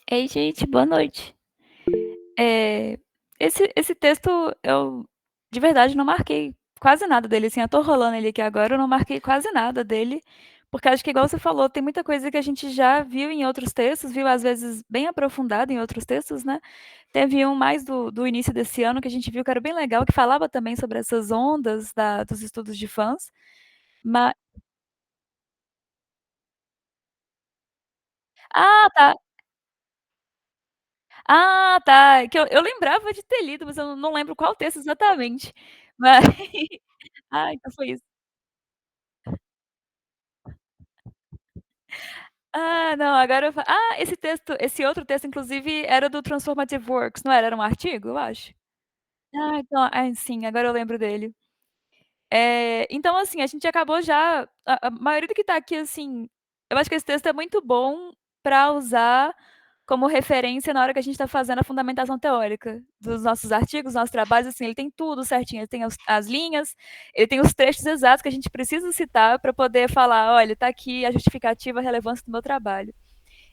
Ei, gente, boa noite. Eh, esse texto eu, de verdade, não marquei quase nada dele, assim, eu tô rolando ele aqui agora, eu não marquei quase nada dele, porque acho que igual você falou, tem muita coisa que a gente já viu em outros textos, viu às vezes bem aprofundado em outros textos, né. Teve um mais do início desse ano que a gente viu que era bem legal, que falava também sobre essas ondas dos estudos de fãs, ma ah, tá. Ah, tá. É que eu lembrava de ter lido, mas eu não lembro qual texto exatamente. Mas ah, então foi isso. Ah, não, agora eu esse outro texto inclusive era do Transformative Works, não era? Era um artigo, eu acho? Ah, então, sim, agora eu lembro dele. Então, assim, a gente acabou já a maioria do que tá aqui, assim, eu acho que esse texto é muito bom pra usar como referência na hora que a gente tá fazendo a fundamentação teórica dos nossos artigos, dos nossos trabalhos, assim, ele tem tudo certinho, ele tem as linhas, ele tem os trechos exatos que a gente precisa citar pra poder falar: "Olha, tá aqui a justificativa, a relevância do meu trabalho".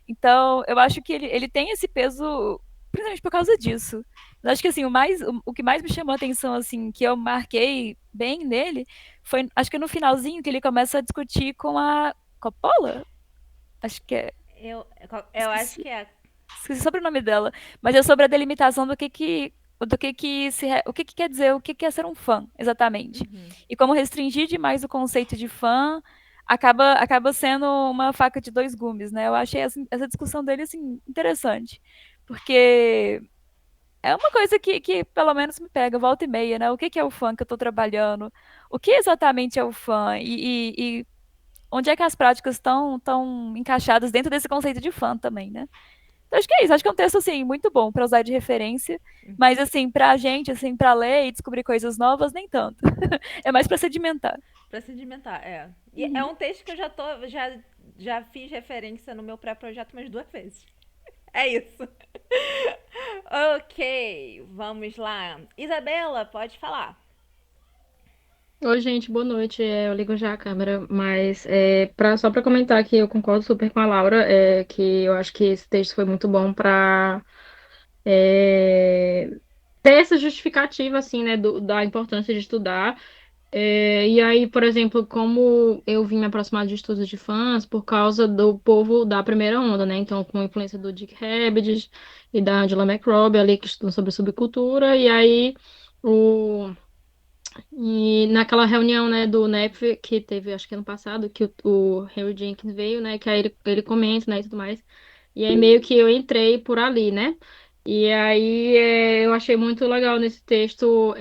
Então, eu acho que ele tem esse peso, principalmente por causa disso. Eu acho que, assim, o que mais me chamou a atenção, assim, que eu marquei bem nele, foi acho que no finalzinho que ele começa a discutir com a Coppola? Acho que é. Eu acho Esqueci que é. esqueci o sobrenome dela, mas é sobre a delimitação o que que quer dizer, o que que é ser um fã, exatamente. Uhum. E como restringir demais o conceito de fã acaba sendo uma faca de 2 gumes, né. Eu achei essa discussão dele, assim, interessante, porque é uma coisa que pelo menos me pega volta e meia, né. O que que é o fã que eu tô trabalhando? O que exatamente é o fã? E onde é que as práticas estão encaixadas dentro desse conceito de fã também, né. Então acho que é isso, acho que é um texto, assim, muito bom pra usar de referência, mas, assim, pra gente, assim, pra ler e descobrir coisas novas, nem tanto. É mais pra sedimentar. Pra sedimentar, é. E é Uhum. um texto que eu já fiz referência no meu pré-projeto umas 2 vezes. É isso. Ok, vamos lá. Isabela, pode falar. Oi, gente, boa noite. Eu ligo já a câmera, mas só para comentar que eu concordo super com a Laura, que eu acho que esse texto foi muito bom para ter essa justificativa, assim, né, da importância de estudar. E aí, por exemplo, como eu vim me aproximar de estudos de fãs por causa do povo da primeira onda, né? Então, com a influência do Dick Habich e da Angela McRobbie ali, que estudam sobre subcultura, e aí. O E naquela reunião, né, do NEP que teve, acho que ano passado, que o Henry Jenkins veio, né, que aí ele comenta, né, e tudo mais. E aí meio que eu entrei por ali, né? E aí eu achei muito legal nesse texto,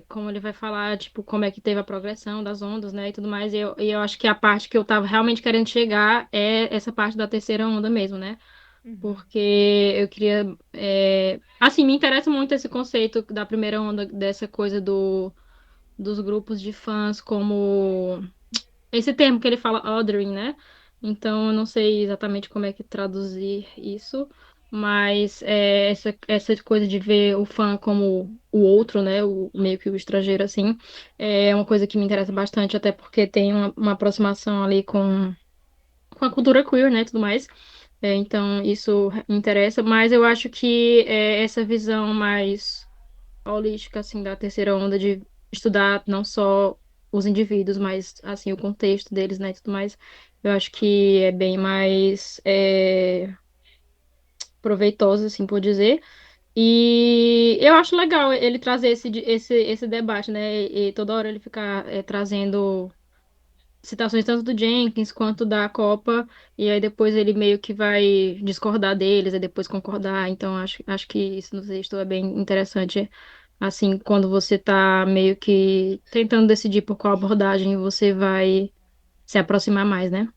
como ele vai falar, tipo, como é que teve a progressão das ondas, né, e tudo mais. E eu acho que a parte que eu tava realmente querendo chegar é essa parte da terceira onda mesmo, né? Uhum. Porque eu queria. Assim, me interessa muito esse conceito da primeira onda, dessa coisa dos grupos de fãs, como esse termo que ele fala, othering, né? Então, eu não sei exatamente como é que traduzir isso, mas essa coisa de ver o fã como o outro, né? Meio que o estrangeiro, assim, é uma coisa que me interessa bastante, até porque tem uma aproximação ali com a cultura queer, né? E tudo mais. Então, isso me interessa, mas eu acho que essa visão mais holística, assim, da terceira onda de estudar não só os indivíduos, mas, assim, o contexto deles, né, e tudo mais. Eu acho que é bem mais proveitoso, assim, por dizer. E eu acho legal ele trazer esse debate, né, e toda hora ele ficar trazendo citações tanto do Jenkins quanto da Copa, e aí depois ele meio que vai discordar deles, e depois concordar. Então acho que isso no texto é bem interessante. Assim, quando você tá meio que tentando decidir por qual abordagem você vai se aproximar mais, né?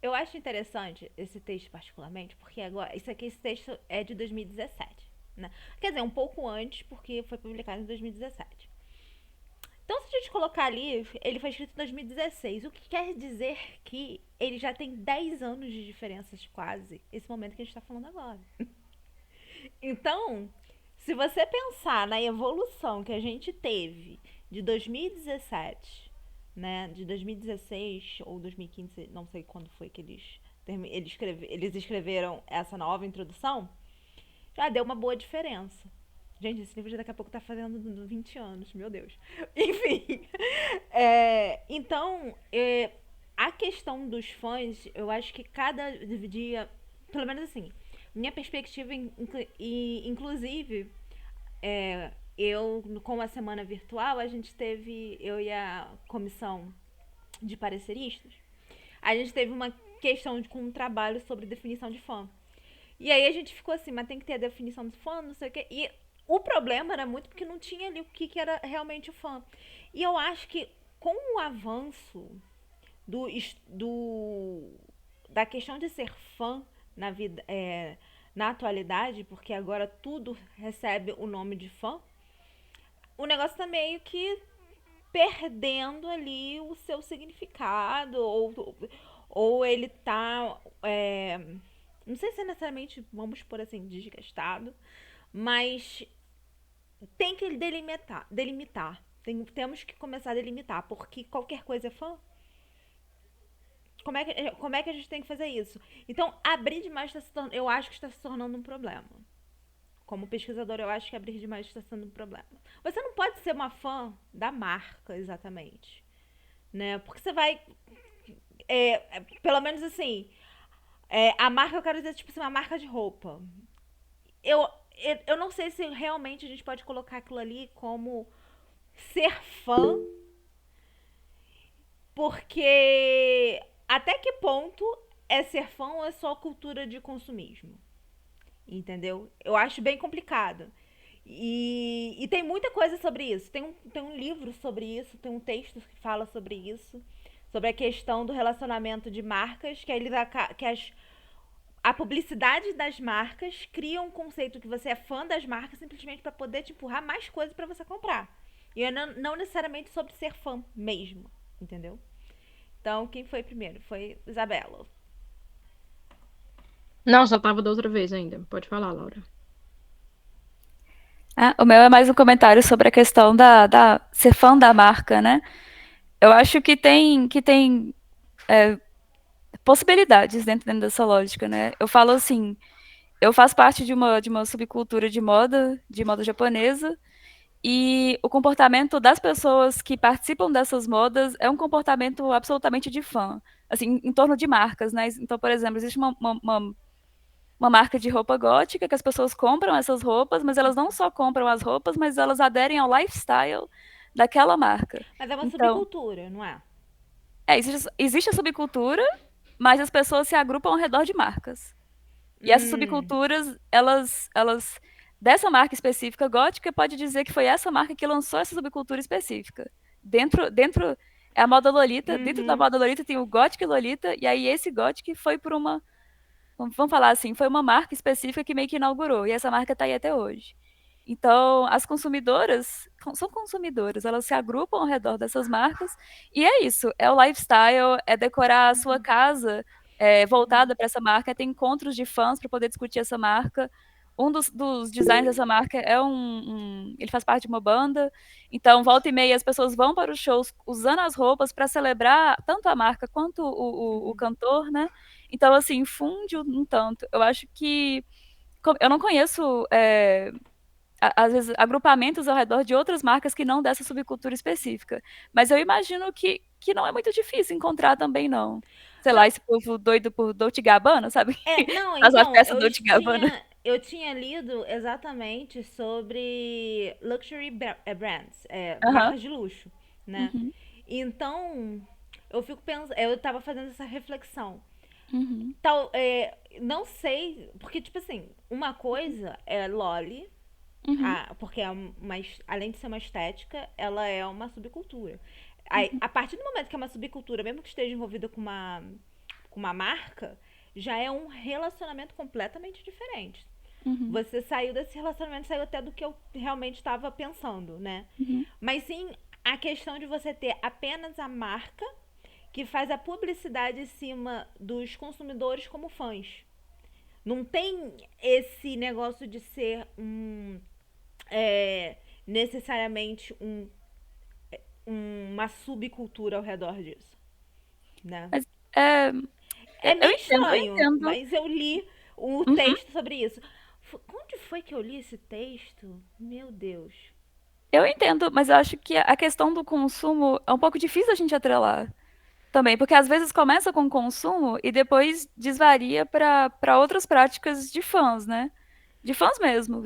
Eu acho interessante esse texto particularmente, porque agora, esse texto é de 2017, né? Quer dizer, um pouco antes, porque foi publicado em 2017. Então, se a gente colocar ali, ele foi escrito em 2016, o que quer dizer que ele já tem 10 anos de diferenças quase, esse momento que a gente está falando agora. Então, se você pensar na evolução que a gente teve de 2017, né, de 2016 ou 2015, não sei quando foi que eles eles escreveram essa nova introdução, já deu uma boa diferença. Gente, esse livro já daqui a pouco tá fazendo 20 anos, meu Deus. Enfim. Então, a questão dos fãs, eu acho que cada dia, pelo menos assim, minha perspectiva, inclusive, eu, com a semana virtual, a gente teve, eu e a comissão de pareceristas, a gente teve uma questão com um trabalho sobre definição de fã. E aí a gente ficou assim, mas tem que ter a definição de fã, não sei o quê. E o problema era muito porque não tinha ali o que era realmente o fã. E eu acho que com o avanço do, do da questão de ser fã na vida, na atualidade, porque agora tudo recebe o nome de fã, o negócio tá meio que perdendo ali o seu significado, ou ele tá. Não sei se é necessariamente, vamos por assim, desgastado, mas tem que delimitar. Temos que começar a delimitar, porque qualquer coisa é fã. Como é que a gente tem que fazer isso? Então, abrir demais eu acho que está se tornando um problema. Como pesquisador, eu acho que abrir demais está sendo um problema. Você não pode ser uma fã da marca, exatamente. Né? Porque você vai. Pelo menos assim. A marca, eu quero dizer, tipo assim, uma marca de roupa. Eu, eu não sei se realmente a gente pode colocar aquilo ali como ser fã, porque até que ponto é ser fã ou é só cultura de consumismo? Entendeu? Eu acho bem complicado. E tem muita coisa sobre isso. Tem um livro sobre isso, tem um texto que fala sobre isso, sobre a questão do relacionamento de marcas, a publicidade das marcas cria um conceito que você é fã das marcas simplesmente para poder te empurrar mais coisas para você comprar. E não necessariamente sobre ser fã mesmo, entendeu? Então, quem foi primeiro? Foi Isabela. Não, só tava da outra vez ainda. Pode falar, Laura. O meu é mais um comentário sobre a questão da ser fã da marca, né? Eu acho que tem possibilidades dentro dessa lógica, né? Eu falo assim, eu faço parte de uma subcultura de moda japonesa, e o comportamento das pessoas que participam dessas modas é um comportamento absolutamente de fã, assim, em torno de marcas, né? Então, por exemplo, existe uma marca de roupa gótica que as pessoas compram essas roupas, mas elas não só compram as roupas, mas elas aderem ao lifestyle daquela marca. Mas é uma Então, subcultura, não é? existe a subcultura, mas as pessoas se agrupam ao redor de marcas. E essas Hum. subculturas, dessa marca específica gótica, pode dizer que foi essa marca que lançou essa subcultura específica. É a moda Lolita, dentro da Uhum. moda Lolita tem o Gothic Lolita, e aí esse Gothic foi por uma, vamos falar assim, foi uma marca específica que meio que inaugurou, e essa marca está aí até hoje. Então, as consumidoras são consumidoras, elas se agrupam ao redor dessas marcas, e é isso, é o lifestyle, é decorar a sua casa voltada para essa marca, é ter encontros de fãs para poder discutir essa marca. Um dos designs dessa marca ele faz parte de uma banda, então volta e meia as pessoas vão para os shows usando as roupas para celebrar tanto a marca quanto o cantor, né? Então, assim, funde um tanto. Eu acho que eu não conheço às vezes, agrupamentos ao redor de outras marcas que não dessa subcultura específica. Mas eu imagino que não é muito difícil encontrar também, não. Sei lá, Não, esse povo doido por Dolce Gabbana, sabe? não, As então, festas Dolce Gabbana. eu tinha lido exatamente sobre luxury brands, Aham. marcas de luxo, né? Uhum. Então, eu fico pensando, eu tava fazendo essa reflexão. Uhum. Não sei, porque, tipo assim, uma coisa é Loli, Uhum. porque além de ser uma estética, ela é uma subcultura. Aí, Uhum. a partir do momento que é uma subcultura, mesmo que esteja envolvida com uma marca, já é um relacionamento completamente diferente. Uhum. Você saiu desse relacionamento, saiu até do que eu realmente estava pensando, né? Uhum. Mas sim a questão de você ter apenas a marca que faz a publicidade em cima dos consumidores como fãs. Não tem esse negócio de ser necessariamente uma subcultura ao redor disso, né? Mas, é, É Eu meio entendo, eu estranho, entendo. mas eu li o Uhum. texto sobre isso. Onde foi que eu li esse texto? Meu Deus. Eu entendo, mas eu acho que a questão do consumo é um pouco difícil a gente atrelar também, porque às vezes começa com consumo e depois desvaria para outras práticas de fãs, né? De fãs mesmo,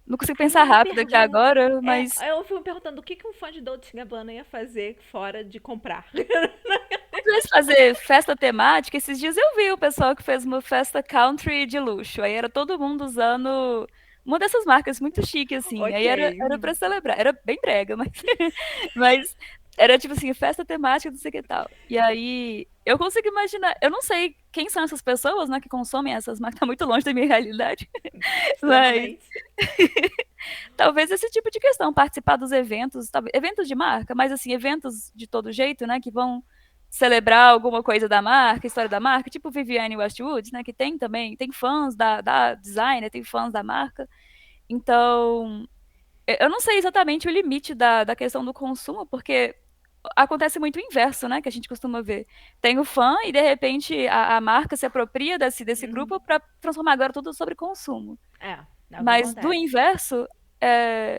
não consigo Aí pensar eu me rápido aqui pergunto. agora, mas Eu fico me perguntando o que um fã de Dolce Gabbana ia fazer fora de comprar. às vezes fazer festa temática, esses dias eu vi o pessoal que fez uma festa country de luxo. Aí era todo mundo usando uma dessas marcas muito chique, assim. Ok. Aí era pra celebrar. Era bem brega, mas, mas era tipo assim, festa temática, não sei o que tal. E aí eu consigo imaginar. Eu não sei quem são essas pessoas, né, que consomem essas marcas. Tá muito longe da minha realidade. Mas Extremamente. talvez esse tipo de questão, participar dos eventos, eventos de marca, mas assim, eventos de todo jeito, né, que vão celebrar alguma coisa da marca, história da marca, tipo Vivienne Westwood, né, que tem também, tem fãs da designer, tem fãs da marca. Então, eu não sei exatamente o limite da questão do consumo, porque acontece muito o inverso, né, que a gente costuma ver. Tem o fã e, de repente, a marca se apropria desse Uhum. grupo para transformar agora tudo sobre consumo. É o que Mas do acontece. inverso,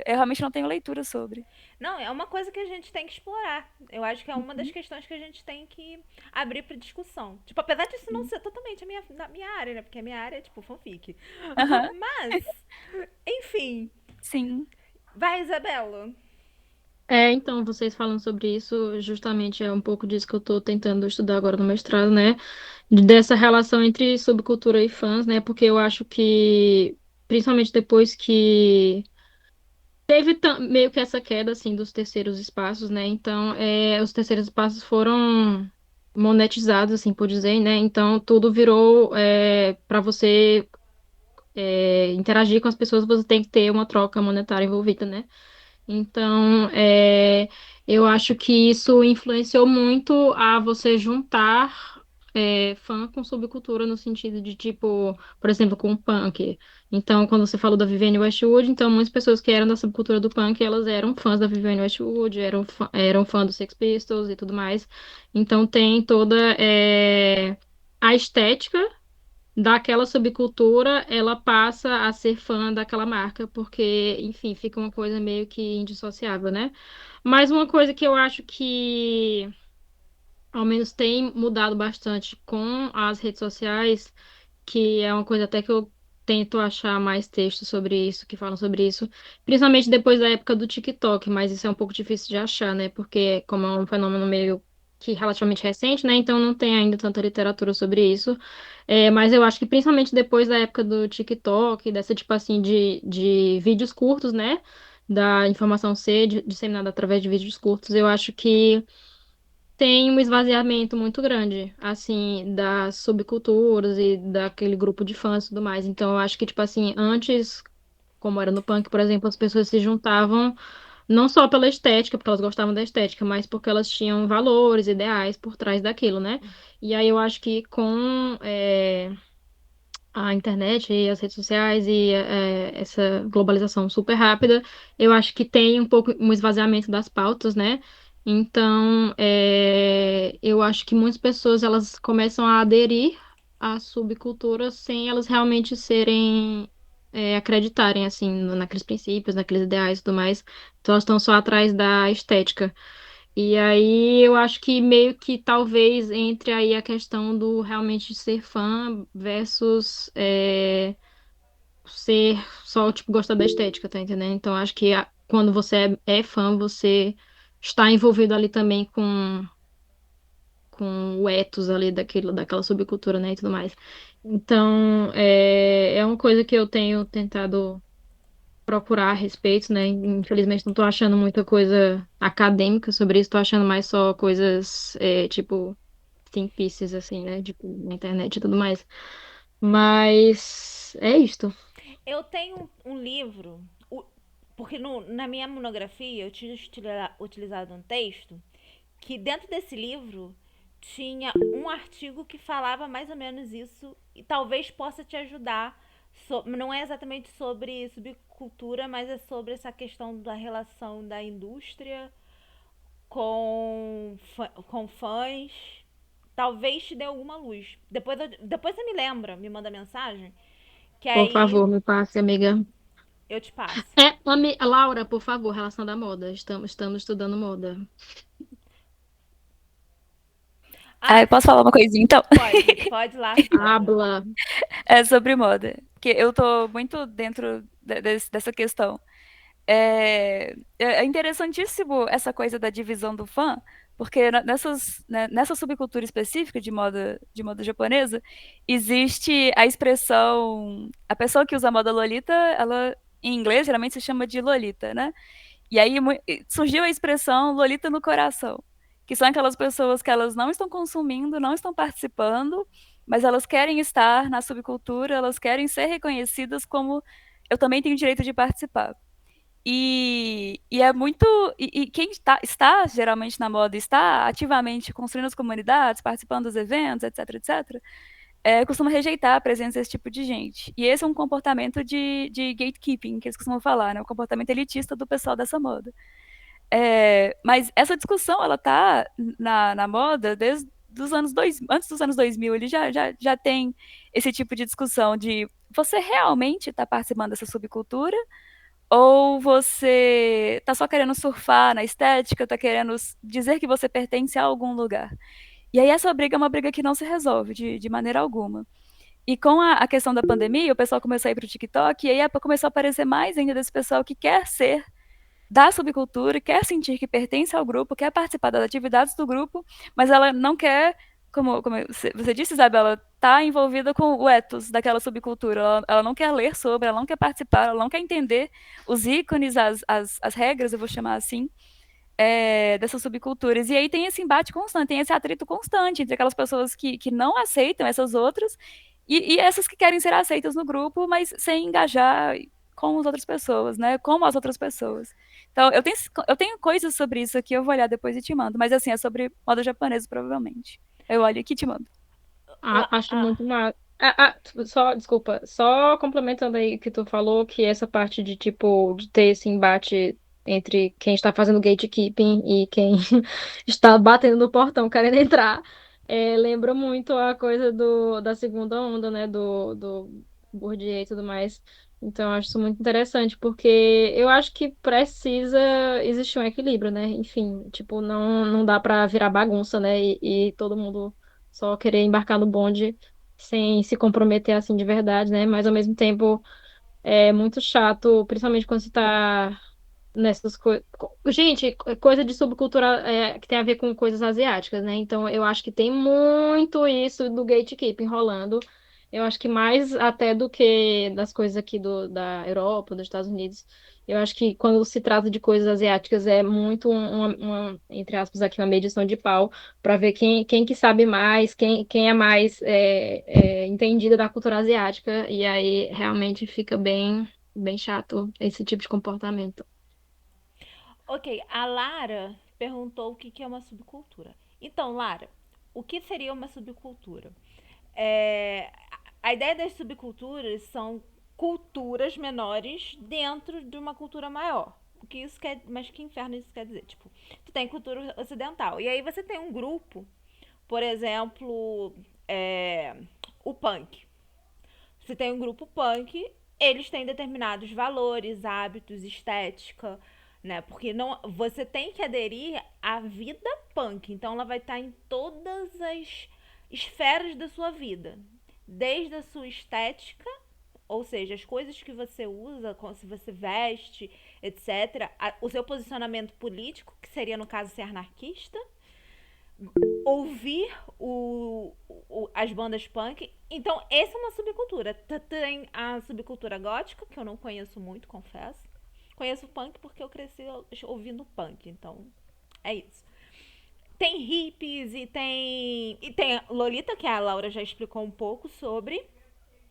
eu realmente não tenho leitura sobre. Não, é uma coisa que a gente tem que explorar. Eu acho que é uma das questões que a gente tem que abrir pra discussão. Tipo, apesar disso não Sim. ser totalmente da minha área, né? Porque a minha área é, tipo, fanfic. Aham, Mas, enfim. sim. Vai, Isabela. Então, vocês falando sobre isso, justamente é um pouco disso que eu tô tentando estudar agora no mestrado, né? Dessa relação entre subcultura e fãs, né? Porque eu acho que, principalmente depois que teve meio que essa queda, assim, dos terceiros espaços, né? Então, os terceiros espaços foram monetizados, assim, por dizer, né? Então, tudo virou, para você interagir com as pessoas, você tem que ter uma troca monetária envolvida, né? Então, eu acho que isso influenciou muito a você juntar fã com subcultura no sentido de, tipo, por exemplo, com o punk. Então, quando você falou da Vivienne Westwood, então muitas pessoas que eram da subcultura do punk, elas eram fãs da Vivienne Westwood, eram fã dos Sex Pistols e tudo mais. Então, tem toda a estética daquela subcultura, ela passa a ser fã daquela marca, porque, enfim, fica uma coisa meio que indissociável, né? Mas uma coisa que eu acho que, ao menos, tem mudado bastante com as redes sociais, que é uma coisa até que eu tento achar mais textos sobre isso, que falam sobre isso, principalmente depois da época do TikTok, mas isso é um pouco difícil de achar, né? Porque como é um fenômeno meio que relativamente recente, né? Então não tem ainda tanta literatura sobre isso. Mas eu acho que principalmente depois da época do TikTok, dessa tipo assim de vídeos curtos, né? Da informação ser disseminada através de vídeos curtos, eu acho que tem um esvaziamento muito grande, assim, das subculturas e daquele grupo de fãs e tudo mais. Então, eu acho que, tipo assim, antes, como era no punk, por exemplo, as pessoas se juntavam não só pela estética, porque elas gostavam da estética, mas porque elas tinham valores, ideais por trás daquilo, né? E aí eu acho que com a internet e as redes sociais e essa globalização super rápida, eu acho que tem um pouco um esvaziamento das pautas, né? Então, eu acho que muitas pessoas elas começam a aderir à subcultura sem elas realmente serem acreditarem assim naqueles princípios, naqueles ideais e tudo mais. Então, elas estão só atrás da estética. E aí eu acho que meio que talvez entre aí a questão do realmente ser fã versus ser só, tipo, gostar da estética, tá entendendo? Então acho que quando você é fã, você está envolvido ali também com o ethos ali daquela subcultura, né, e tudo mais. Então, é uma coisa que eu tenho tentado procurar a respeito, né? Infelizmente não tô achando muita coisa acadêmica sobre isso, tô achando mais só coisas tipo think pieces, assim, né? Tipo, na internet e tudo mais. Mas é isto. Eu tenho um livro, porque na minha monografia eu tinha utilizado um texto que dentro desse livro tinha um artigo que falava mais ou menos isso e talvez possa te ajudar. Não é exatamente sobre subcultura, mas é sobre essa questão da relação da indústria com fãs. talvez te dê alguma luz. Depois você me lembra, me manda mensagem, que Por aí favor, me passe, amiga. eu te passo. Laura, por favor, relação da moda. Estamos estudando moda. Ah, Ah, eu posso falar uma coisinha então? pode ir lá, Laura. Habla. É sobre moda. Porque eu tô muito dentro dessa questão. É interessantíssimo essa coisa da divisão do fã, porque nessa subcultura específica de moda japonesa, existe a expressão. A pessoa que usa a moda Lolita, ela, em inglês, geralmente se chama de Lolita, né? E aí surgiu a expressão Lolita no coração, que são aquelas pessoas que elas não estão consumindo, não estão participando, mas elas querem estar na subcultura, elas querem ser reconhecidas como eu também tenho direito de participar. E é muito. E quem está geralmente na moda, está ativamente construindo as comunidades, participando dos eventos, etc, etc, costuma rejeitar a presença desse tipo de gente. E esse é um comportamento de gatekeeping, que eles costumam falar, né? O comportamento elitista do pessoal dessa moda. Mas essa discussão, ela tá na moda desde dos anos antes dos anos 2000, ele já tem esse tipo de discussão de você realmente está participando dessa subcultura ou você está só querendo surfar na estética, está querendo dizer que você pertence a algum lugar. E aí essa briga é uma briga que não se resolve de maneira alguma. E com a questão da pandemia, o pessoal começou a ir para o TikTok, e aí começou a aparecer mais ainda desse pessoal que quer ser da subcultura, quer sentir que pertence ao grupo, quer participar das atividades do grupo, mas ela não quer, como você disse, Isabela, tá envolvida com o ethos daquela subcultura. Ela não quer ler sobre, ela não quer participar, ela não quer entender os ícones, as regras, eu vou chamar assim, dessas subculturas. E aí tem esse embate constante, tem esse atrito constante entre aquelas pessoas que não aceitam essas outras e essas que querem ser aceitas no grupo, mas sem engajar com as outras pessoas, né? Como as outras pessoas. Então, eu tenho coisas sobre isso aqui, eu vou olhar depois e te mando. Mas assim, é sobre moda japonesa, provavelmente. Eu olho aqui e te mando. Acho muito mal. Só, desculpa, só complementando aí o que tu falou, que essa parte de, tipo, de ter esse embate entre quem está fazendo gatekeeping e quem está batendo no portão querendo entrar, lembra muito a coisa da segunda onda, né, do Bourdieu e tudo mais. Então, eu acho isso muito interessante, porque eu acho que precisa existir um equilíbrio, né? Enfim, tipo, não dá pra virar bagunça, né? E todo mundo só querer embarcar no bonde sem se comprometer assim de verdade, né? Mas ao mesmo tempo é muito chato, principalmente quando você tá nessas coisas. Gente, coisa de subcultura que tem a ver com coisas asiáticas, né? Então eu acho que tem muito isso do gatekeeping rolando. Eu acho que mais até do que das coisas aqui da Europa, dos Estados Unidos. Eu acho que quando se trata de coisas asiáticas é muito entre aspas, aqui uma medição de pau para ver quem que sabe mais, quem é mais entendida da cultura asiática. E aí realmente fica bem chato esse tipo de comportamento. Ok, a Lara perguntou o que é uma subcultura. Então, Lara, o que seria uma subcultura? É, a ideia das subculturas são culturas menores dentro de uma cultura maior. O que isso quer, mas que inferno isso quer dizer? Tipo, tu tem cultura ocidental. E aí você tem um grupo, por exemplo, o punk. Você tem um grupo punk, eles têm determinados valores, hábitos, estética, né? Porque não, você tem que aderir à vida punk. Então ela vai estar em todas as esferas da sua vida, desde a sua estética, ou seja, as coisas que você usa, se você veste, etc. O seu posicionamento político, que seria no caso ser anarquista, ouvir as bandas punk. Então, essa é uma subcultura. Tem a subcultura gótica, que eu não conheço muito, confesso. Conheço punk porque eu cresci ouvindo punk, então é isso. Tem hippies e tem Lolita, que a Laura já explicou um pouco sobre.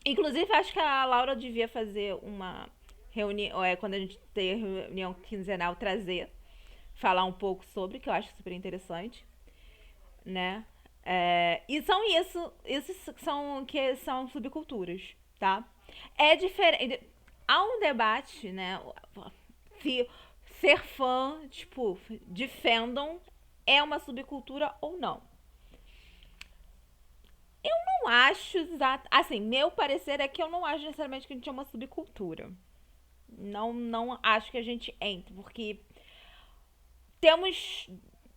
Inclusive, acho que a Laura devia fazer uma reunião, quando a gente ter reunião quinzenal, falar um pouco sobre, que eu acho super interessante, né? E são isso que são subculturas, tá? É diferente. Há um debate, né? Se ser fã, tipo, de fandom é uma subcultura ou não. acho assim, meu parecer é que eu não acho necessariamente que a gente é uma subcultura. Não acho que a gente entre, porque temos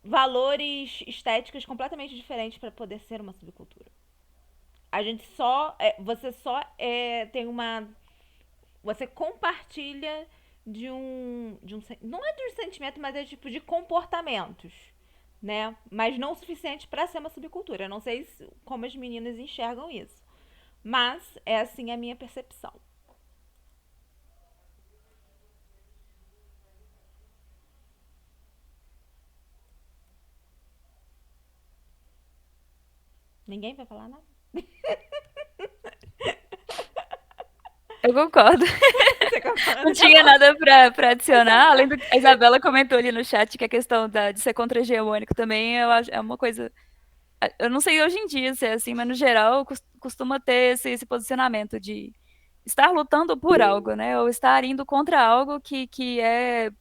valores estéticos completamente diferentes para poder ser uma subcultura. A gente você só tem uma, você compartilha não é de um sentimento, mas é tipo de comportamentos, né? Mas não o suficiente para ser uma subcultura. Eu não sei como as meninas enxergam isso, mas é assim a minha percepção. Ninguém vai falar nada? Eu concordo. Você concorda? Não Tá tinha bom. nada pra Então adicionar, além tá. do que a Isabela comentou ali no chat, que a questão de ser contra-hegemônico também, eu acho, é uma coisa. Eu não sei hoje em dia se é assim, mas no geral costuma ter esse posicionamento de estar lutando por algo, né? Ou estar indo contra algo que é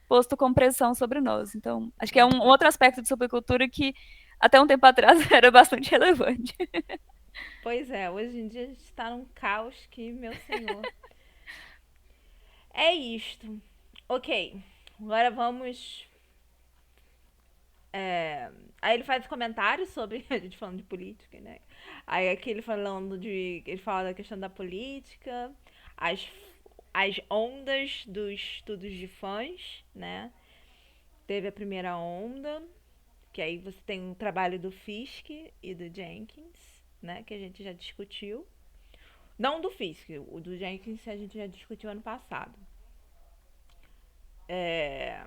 posto como pressão sobre nós. Então, acho que é um outro aspecto de subcultura que até um tempo atrás era bastante relevante. Pois é, hoje em dia a gente tá num caos que, meu senhor. É isto. Ok, agora vamos. é, Aí ele faz comentários sobre a gente falando de política, né? Aí aqui ele falando de. Ele fala da questão da política, as, as ondas dos estudos de fãs, né? Teve a primeira onda, que aí você tem o trabalho do Fisk e do Jenkins, né? Que a gente já discutiu. Não do Fisk, o do Jenkins a gente já discutiu ano passado. É...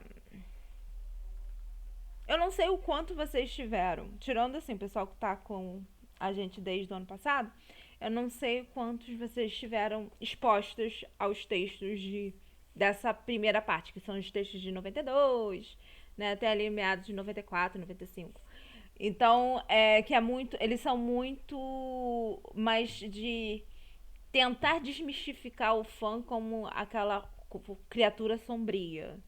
Eu não sei o quanto vocês tiveram, tirando assim, o pessoal que tá com a gente desde o ano passado, eu não sei quantos vocês tiveram expostos aos textos dessa primeira parte, que são os textos de 92, né, até ali meados de 94, 95. Então, que é muito, eles são muito mais de tentar desmistificar o fã como aquela criatura sombria.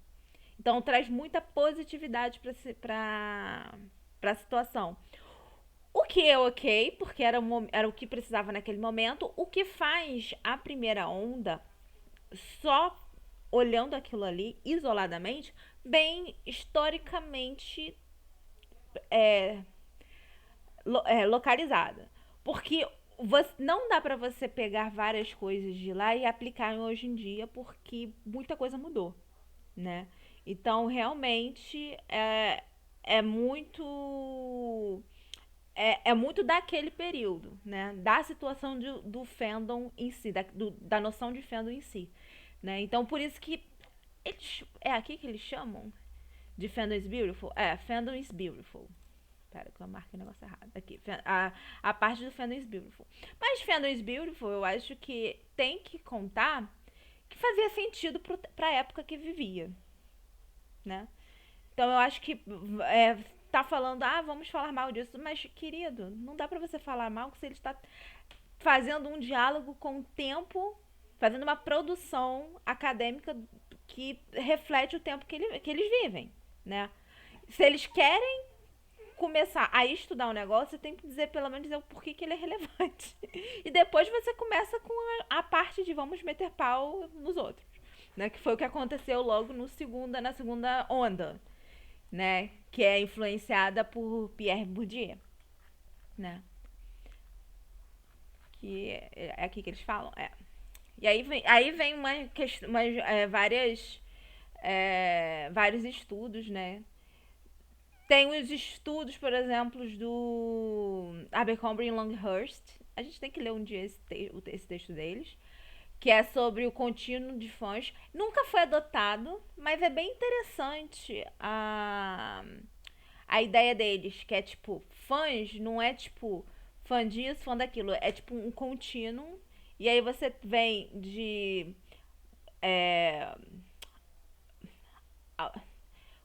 Então traz muita positividade para a situação. O que é ok, porque era o que precisava naquele momento. O que faz a primeira onda, só olhando aquilo ali isoladamente, bem historicamente é, localizada. Porque não dá para você pegar várias coisas de lá e aplicar em hoje em dia, porque muita coisa mudou, né? Então, realmente, é muito é muito daquele período, né? Da situação do fandom em si, da noção de fandom em si, né? Então, por isso que é aqui que eles chamam de fandom is beautiful? Fandom is beautiful. Pera, que eu marquei o negócio errado. Aqui, a parte do fandom is beautiful. Mas fandom is beautiful, eu acho que tem que contar que fazia sentido pra época que vivia, né? Então eu acho que tá falando, vamos falar mal disso, mas querido, não dá pra você falar mal se ele está fazendo um diálogo com o tempo, fazendo uma produção acadêmica que reflete o tempo que eles vivem, né? Se eles querem começar a estudar um negócio, você tem que dizer, pelo menos, dizer o porquê que ele é relevante. E depois você começa com a parte de vamos meter pau nos outros, né? Que foi o que aconteceu logo na segunda onda, né? Que é influenciada por Pierre Bourdieu, né? Que é aqui que eles falam, E aí vem vários estudos, né? Tem os estudos, por exemplo, do Abercrombie e Longhurst. A gente tem que ler um dia esse texto deles, que é sobre o contínuo de fãs. Nunca foi adotado, mas é bem interessante a ideia deles, que é tipo, fãs não é tipo fã disso, fã daquilo, é tipo um contínuo. E aí você vem de. é,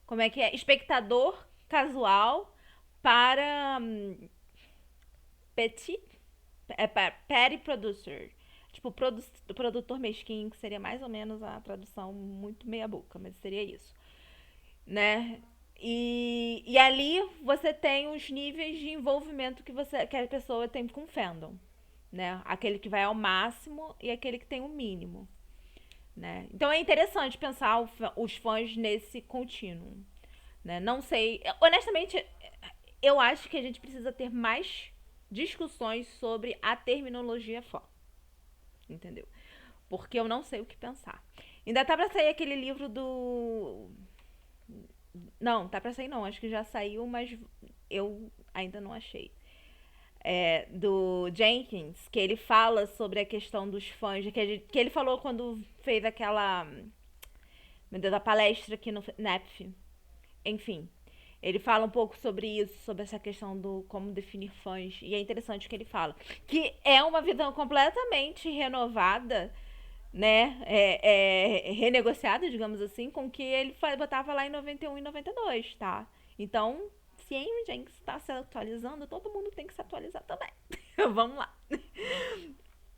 Como é que é? Espectador casual para petit, para petty producer. Tipo, produtor mesquinho, que seria mais ou menos a tradução muito meia boca, mas seria isso, né? E ali você tem os níveis de envolvimento que a pessoa tem com o fandom, né? Aquele que vai ao máximo e aquele que tem o mínimo, né? Então é interessante pensar os fãs nesse contínuo, né? Não sei, honestamente, eu acho que a gente precisa ter mais discussões sobre a terminologia fã, entendeu? Porque eu não sei o que pensar. Ainda tá pra sair aquele livro do. Não, tá pra sair não, acho que já saiu, mas eu ainda não achei. Do Jenkins, que ele fala sobre a questão dos fãs, que ele falou quando fez aquela. Meu Deus, a palestra aqui no NEPF. Enfim, ele fala um pouco sobre isso, sobre essa questão do como definir fãs. E é interessante o que ele fala. Que é uma visão completamente renovada, né? Renegociada, digamos assim, com o que ele botava lá em 91 e 92, tá? Então, se Henry Jenkins está se atualizando, todo mundo tem que se atualizar também. Vamos lá.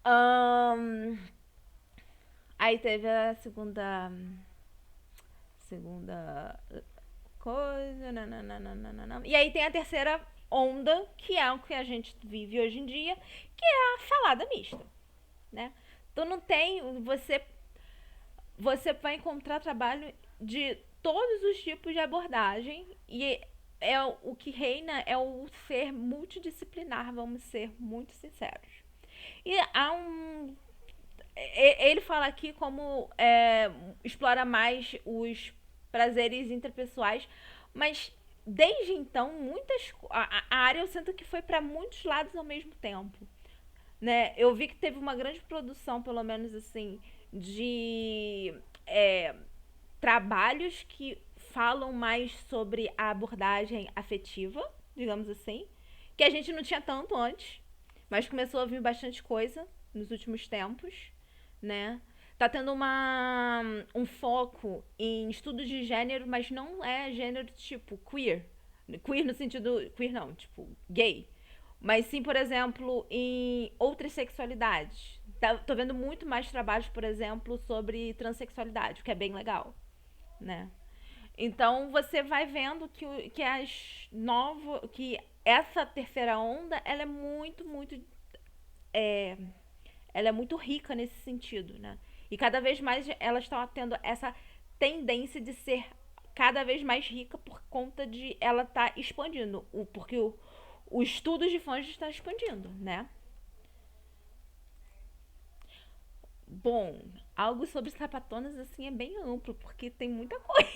Ahn, Aí teve a segunda coisa. Nananana. E aí tem a terceira onda, que é o que a gente vive hoje em dia, que é a falada mista, né? Então não tem. Você vai encontrar trabalho de todos os tipos de abordagem e o que reina é o ser multidisciplinar, vamos ser muito sinceros. E há um. Ele fala aqui como explora mais os prazeres interpessoais, mas desde então, a área eu sinto que foi para muitos lados ao mesmo tempo. Né? Eu vi que teve uma grande produção, pelo menos assim, de trabalhos que falam mais sobre a abordagem afetiva, digamos assim, que a gente não tinha tanto antes, mas começou a vir bastante coisa nos últimos tempos, né? Tá tendo um foco em estudos de gênero, mas não é gênero tipo queer. Queer no sentido. Queer não, tipo, gay. Mas sim, por exemplo, em outras sexualidades. Tô vendo muito mais trabalhos, por exemplo, sobre transexualidade, o que é bem legal, né? Então você vai vendo que essa terceira onda, é, ela é muito rica nesse sentido, né? E cada vez mais elas estão tendo essa tendência de ser cada vez mais rica por conta de ela estar expandindo, porque o estudo de fãs está expandindo, né? Bom, algo sobre sapatonas assim é bem amplo, porque tem muita coisa.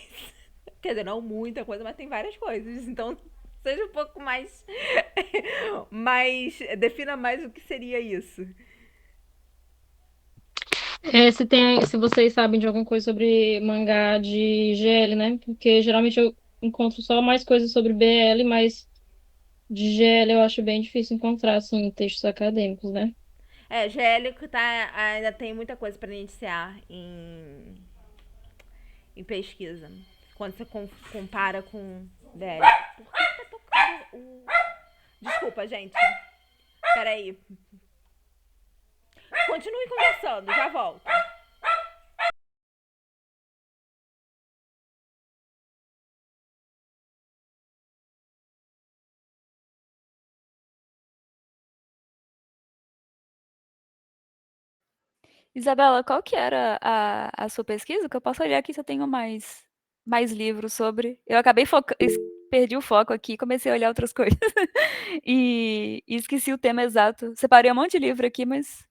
Quer dizer, não muita coisa, mas tem várias coisas. Então, seja um pouco mais. mais. Defina mais o que seria isso. Se vocês sabem de alguma coisa sobre mangá de GL, né? Porque geralmente eu encontro só mais coisas sobre BL, mas de GL eu acho bem difícil encontrar, assim, textos acadêmicos, né? GL ainda tem muita coisa para iniciar em pesquisa. Quando você compara com BL. Por que tá tocando o. Desculpa, gente. Peraí. Continue conversando, já volto. Isabela, qual que era a sua pesquisa? Que eu posso olhar aqui se eu tenho mais livros sobre. Eu acabei perdi o foco aqui, comecei a olhar outras coisas. E esqueci o tema exato. Separei um monte de livro aqui, mas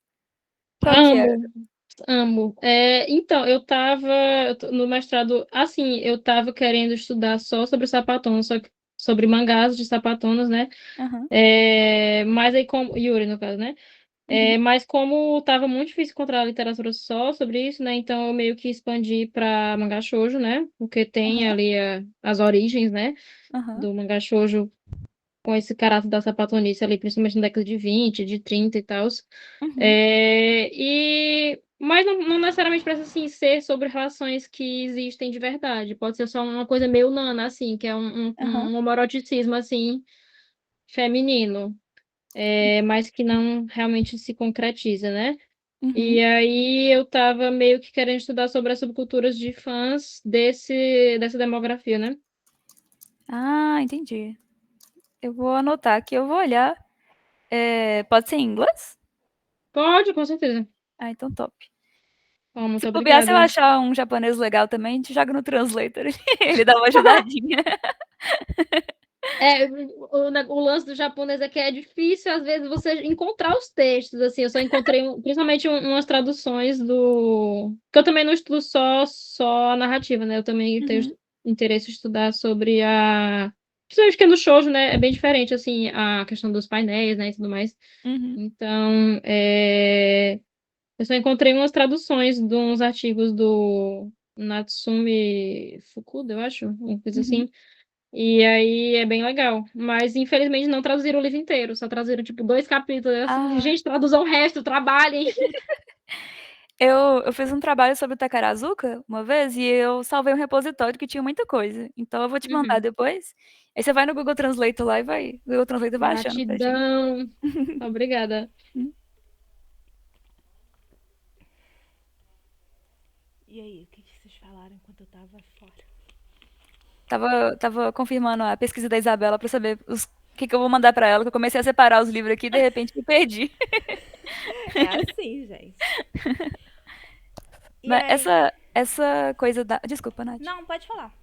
qual que era? Amo, amo. Então, no mestrado, assim, eu tava querendo estudar só sobre sapatonas, só que sobre mangás de sapatonas, né? Aham. Mas aí como Yuri, no caso, né? Uhum. Mas como estava muito difícil encontrar literatura só sobre isso, né? Então eu meio que expandi para mangá shoujo, né? Porque tem Aham. ali as origens, né? Aham. Do mangá shoujo com esse caráter da sapatonice ali, principalmente na década de 20, de 30 e tal. Uhum. Mas não necessariamente precisa assim, ser sobre relações que existem de verdade. Pode ser só uma coisa meio nana, assim, que é Aham. um homoeroticismo, assim, feminino, mas que não realmente se concretiza, né? Uhum. E aí eu tava meio que querendo estudar sobre as subculturas de fãs dessa demografia, né? Ah, entendi. Eu vou anotar aqui, eu vou olhar. Pode ser em inglês? Pode, com certeza. Ah, então top. Oh, Se muito bobear, se eu obrigada. achar um japonês legal também, a gente joga no translator, ele dá uma ajudadinha. O lance do japonês é que é difícil, às vezes, você encontrar os textos, assim, eu só encontrei, principalmente, umas traduções do... Porque eu também não estudo só a narrativa, né? Eu também tenho Uhum, interesse em estudar sobre a... Principalmente que no shoujo, né, é bem diferente, assim, a questão dos painéis, né, e tudo mais. uhum. Então, eu só encontrei umas traduções de uns artigos do Natsumi Fukuda, eu acho, uma coisa Uhum. assim. E aí é bem legal. Mas infelizmente não traduziram o livro inteiro, só traduziram tipo 2 capítulos. Eu assim, Ah, gente, traduzam o resto, trabalhem. eu fiz um trabalho sobre o Takarazuka uma vez e eu salvei um repositório que tinha muita coisa. Então eu vou te mandar Uhum. depois. Aí você vai no Google Translator lá e vai. O Google Translator vai achando pra gente. Gratidão. Obrigada. E aí, o que vocês falaram enquanto eu tava fora? Tava confirmando a pesquisa da Isabela pra saber o que eu vou mandar pra ela, que eu comecei a separar os livros aqui e de repente me perdi. É assim, gente. E Mas aí? essa coisa da. Desculpa, Nath. Não, pode falar.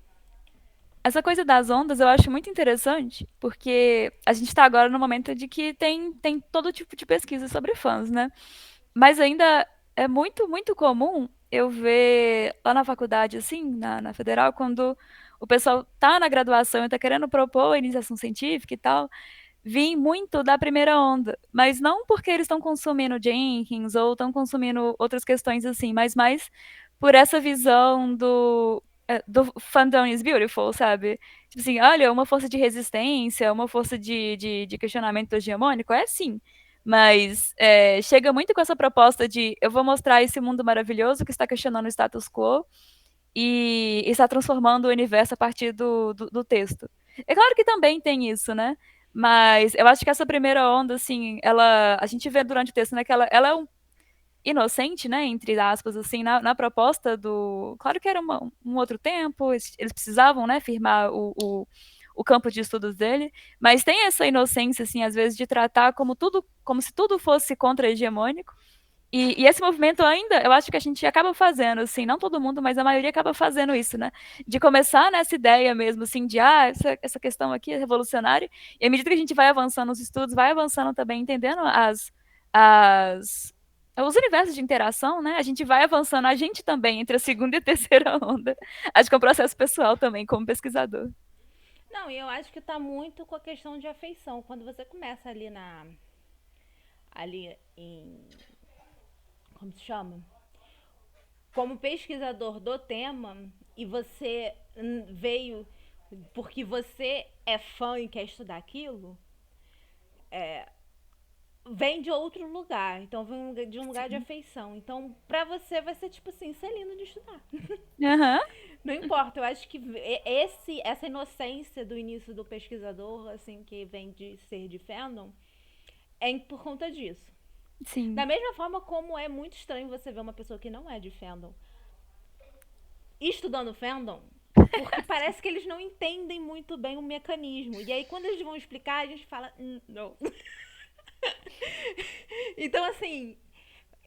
Essa coisa das ondas eu acho muito interessante, porque a gente está agora no momento de que tem todo tipo de pesquisa sobre fãs, né? Mas ainda é muito, muito comum eu ver lá na faculdade, assim, na federal, quando o pessoal tá na graduação e tá querendo propor iniciação científica e tal, vim muito da primeira onda, mas não porque eles estão consumindo Jenkins ou estão consumindo outras questões assim, mas mais por essa visão do fandom is beautiful, sabe? Tipo assim, olha, uma força de resistência, uma força de questionamento hegemônico, é sim. Mas chega muito com essa proposta de eu vou mostrar esse mundo maravilhoso que está questionando o status quo e está transformando o universo a partir do texto. É claro que também tem isso, né? Mas eu acho que essa primeira onda, assim, a gente vê durante o texto, né, que ela é inocente, né, entre aspas, assim, na proposta do. Claro que era um outro tempo, eles precisavam, né, firmar o campo de estudos dele, mas tem essa inocência, assim, às vezes, de tratar como se tudo fosse contra-hegemônico. E esse movimento ainda, eu acho que a gente acaba fazendo, assim, não todo mundo, mas a maioria acaba fazendo isso, né? De começar nessa ideia mesmo, assim, de, essa questão aqui é revolucionária, e à medida que a gente vai avançando nos estudos, vai avançando também, entendendo as, os universos de interação, né? A gente vai avançando, a gente também, entre a segunda e a terceira onda. Acho que é um processo pessoal também, como pesquisador. Não, e eu acho que tá muito com a questão de afeição. Quando você começa ali em, como se chama? Como pesquisador do tema e você veio porque você é fã e quer estudar aquilo, vem de outro lugar. Então vem de um lugar de Sim. afeição. Então, pra você vai ser tipo assim, ser lindo de estudar. Aham, Não importa, eu acho que essa inocência do início do pesquisador, assim, que vem de ser de fandom, é por conta disso. Da sim. mesma forma como é muito estranho você ver uma pessoa que não é de fandom estudando fandom, porque parece que eles não entendem muito bem o mecanismo. E aí, quando eles vão explicar, a gente fala, não. Então, assim,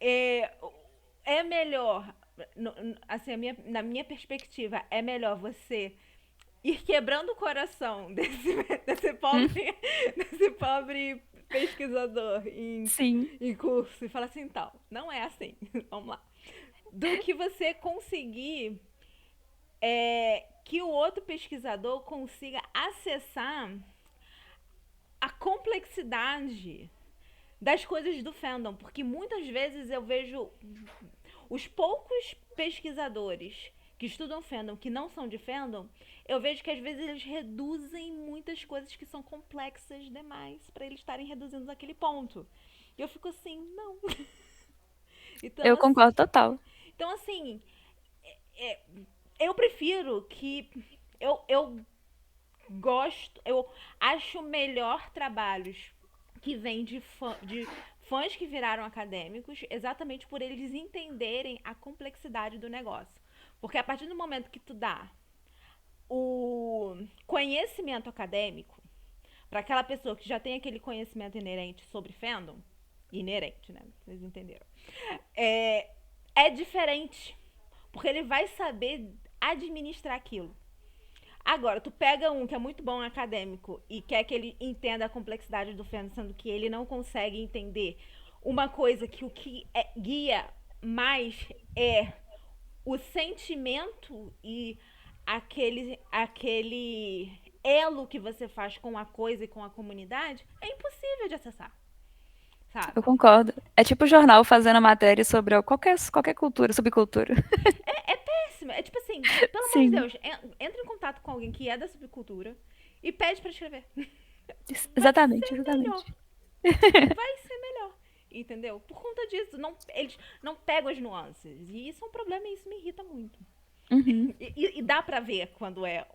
é, é melhor, assim, na minha perspectiva, é melhor você ir quebrando o coração desse Hum, pobre, desse pobre pesquisador sim. em curso e falar assim, tal, não é assim, vamos lá. Do que você conseguir que o outro pesquisador consiga acessar a complexidade das coisas do fandom, porque muitas vezes eu vejo os poucos pesquisadores que estudam fandom, que não são de fandom, eu vejo que às vezes eles reduzem muitas coisas que são complexas demais para eles estarem reduzindo naquele ponto. E eu fico assim, não. Então, Eu concordo total. então assim, é, eu prefiro que eu gosto, eu acho melhor trabalhos que vêm de fãs que viraram acadêmicos, exatamente por eles entenderem a complexidade do negócio. Porque a partir do momento que tu dá o conhecimento acadêmico, para aquela pessoa que já tem aquele conhecimento inerente sobre fandom, inerente, né? Vocês entenderam? É diferente, porque ele vai saber administrar aquilo. Agora, tu pega um que é muito bom acadêmico e quer que ele entenda a complexidade do fandom, sendo que ele não consegue entender uma coisa que o que guia mais é o sentimento e aquele elo que você faz com a coisa e com a comunidade, é impossível de acessar, sabe? Eu concordo. É tipo o jornal fazendo matéria sobre qualquer cultura, subcultura. É péssimo. É tipo assim, pelo amor de Sim, Deus, entra em contato com alguém que é da subcultura e pede pra escrever. Vai exatamente, ser melhor. exatamente. Vai ser melhor. Entendeu? Por conta disso, eles não pegam as nuances. E isso é um problema e isso me irrita muito. Uhum. E dá pra ver quando é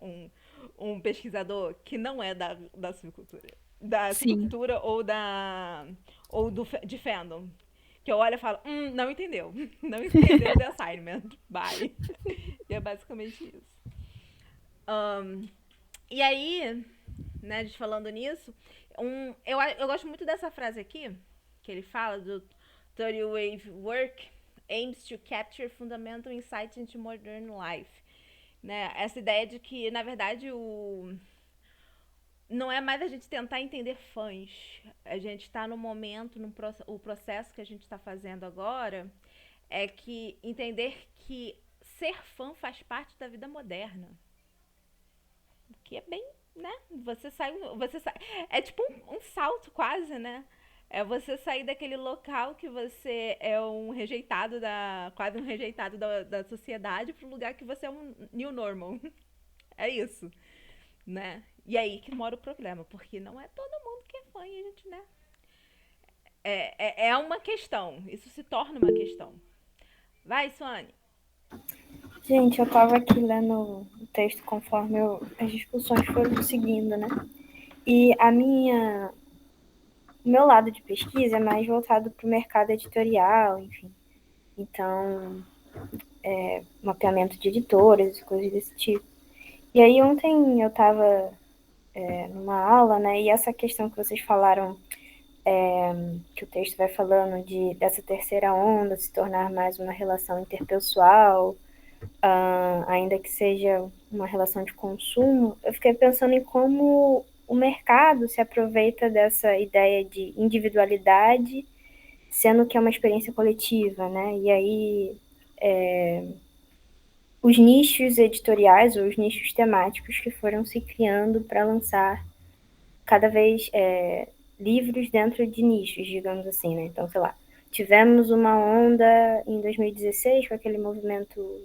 um pesquisador que não é da subcultura. Da Sim. subcultura ou de fandom. Que eu olho e falo, não entendeu. Não entendeu the assignment. Bye. E é basicamente isso. E aí, né, a gente falando nisso, eu gosto muito dessa frase aqui, que ele fala do 30 Wave Work aims to capture fundamental insights into modern life. Né? Essa ideia de que, na verdade, não é mais a gente tentar entender fãs. A gente está no momento, o processo que a gente está fazendo agora é que entender que ser fã faz parte da vida moderna. Que é bem, né? Você sai, é tipo um salto quase, né? É você sair daquele local que você é quase um rejeitado da sociedade para um lugar que você é um new normal. É isso, né? E aí que mora o problema, porque não é todo mundo que é fã e a gente, né? É uma questão, isso se torna uma questão. Vai, Suane. Gente, eu tava aqui lendo o texto conforme as discussões foram seguindo, né? E o meu lado de pesquisa é mais voltado para o mercado editorial, enfim. Então, mapeamento de editoras, coisas desse tipo. E aí ontem eu tava numa aula, né? E essa questão que vocês falaram, que o texto vai falando dessa terceira onda se tornar mais uma relação interpessoal, ainda que seja uma relação de consumo, eu fiquei pensando em como o mercado se aproveita dessa ideia de individualidade, sendo que é uma experiência coletiva, né? E aí os nichos editoriais ou os nichos temáticos que foram se criando para lançar cada vez livros dentro de nichos, digamos assim, né? Então, sei lá, tivemos uma onda em 2016 com aquele movimento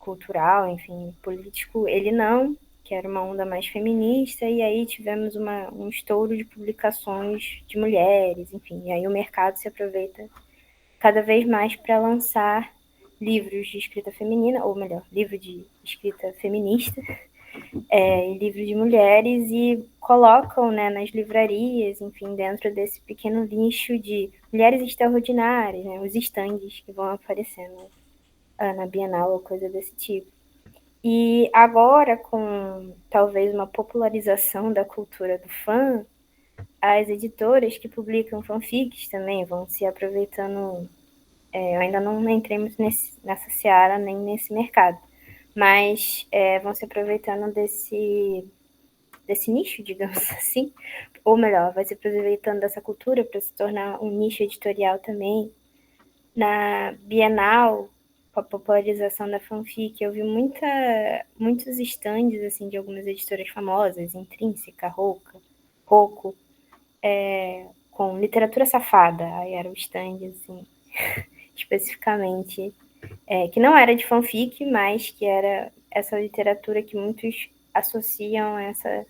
cultural, enfim, político, ele não, que era uma onda mais feminista, e aí tivemos um estouro de publicações de mulheres, enfim, e aí o mercado se aproveita cada vez mais para lançar livros de escrita feminina, ou melhor, livro de escrita feminista, livro de mulheres, e colocam, né, nas livrarias, enfim, dentro desse pequeno nicho de mulheres extraordinárias, né, os estandes que vão aparecendo na Bienal ou coisa desse tipo. E agora, com talvez uma popularização da cultura do fã, as editoras que publicam fanfics também vão se aproveitando. Eu ainda não entrei muito nessa seara nem nesse mercado, mas vão se aproveitando desse nicho, digamos assim, ou melhor, vai se aproveitando dessa cultura para se tornar um nicho editorial também. Na Bienal, com a popularização da fanfic, eu vi muitos estandes assim, de algumas editoras famosas, Intrínseca, Rocco, com literatura safada. Aí era o stand, assim, especificamente, que não era de fanfic, mas que era essa literatura que muitos associam a essa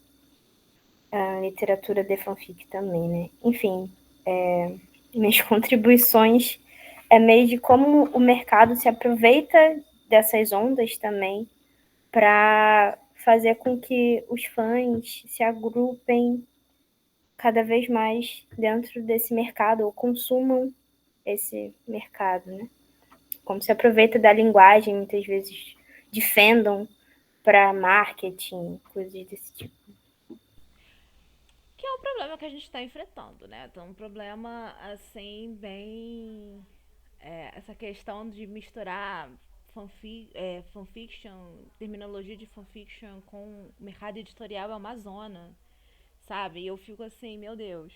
literatura de fanfic também, né? Enfim, minhas contribuições é meio de como o mercado se aproveita dessas ondas também para fazer com que os fãs se agrupem cada vez mais dentro desse mercado ou consumam esse mercado, né? Como se aproveita da linguagem, muitas vezes, de fandom para marketing, coisas desse tipo. Que é um problema que a gente está enfrentando, né? Então, um problema, assim, bem... essa questão de misturar fanfiction, terminologia de fanfiction com o mercado editorial é uma zona, sabe? E eu fico assim, meu Deus.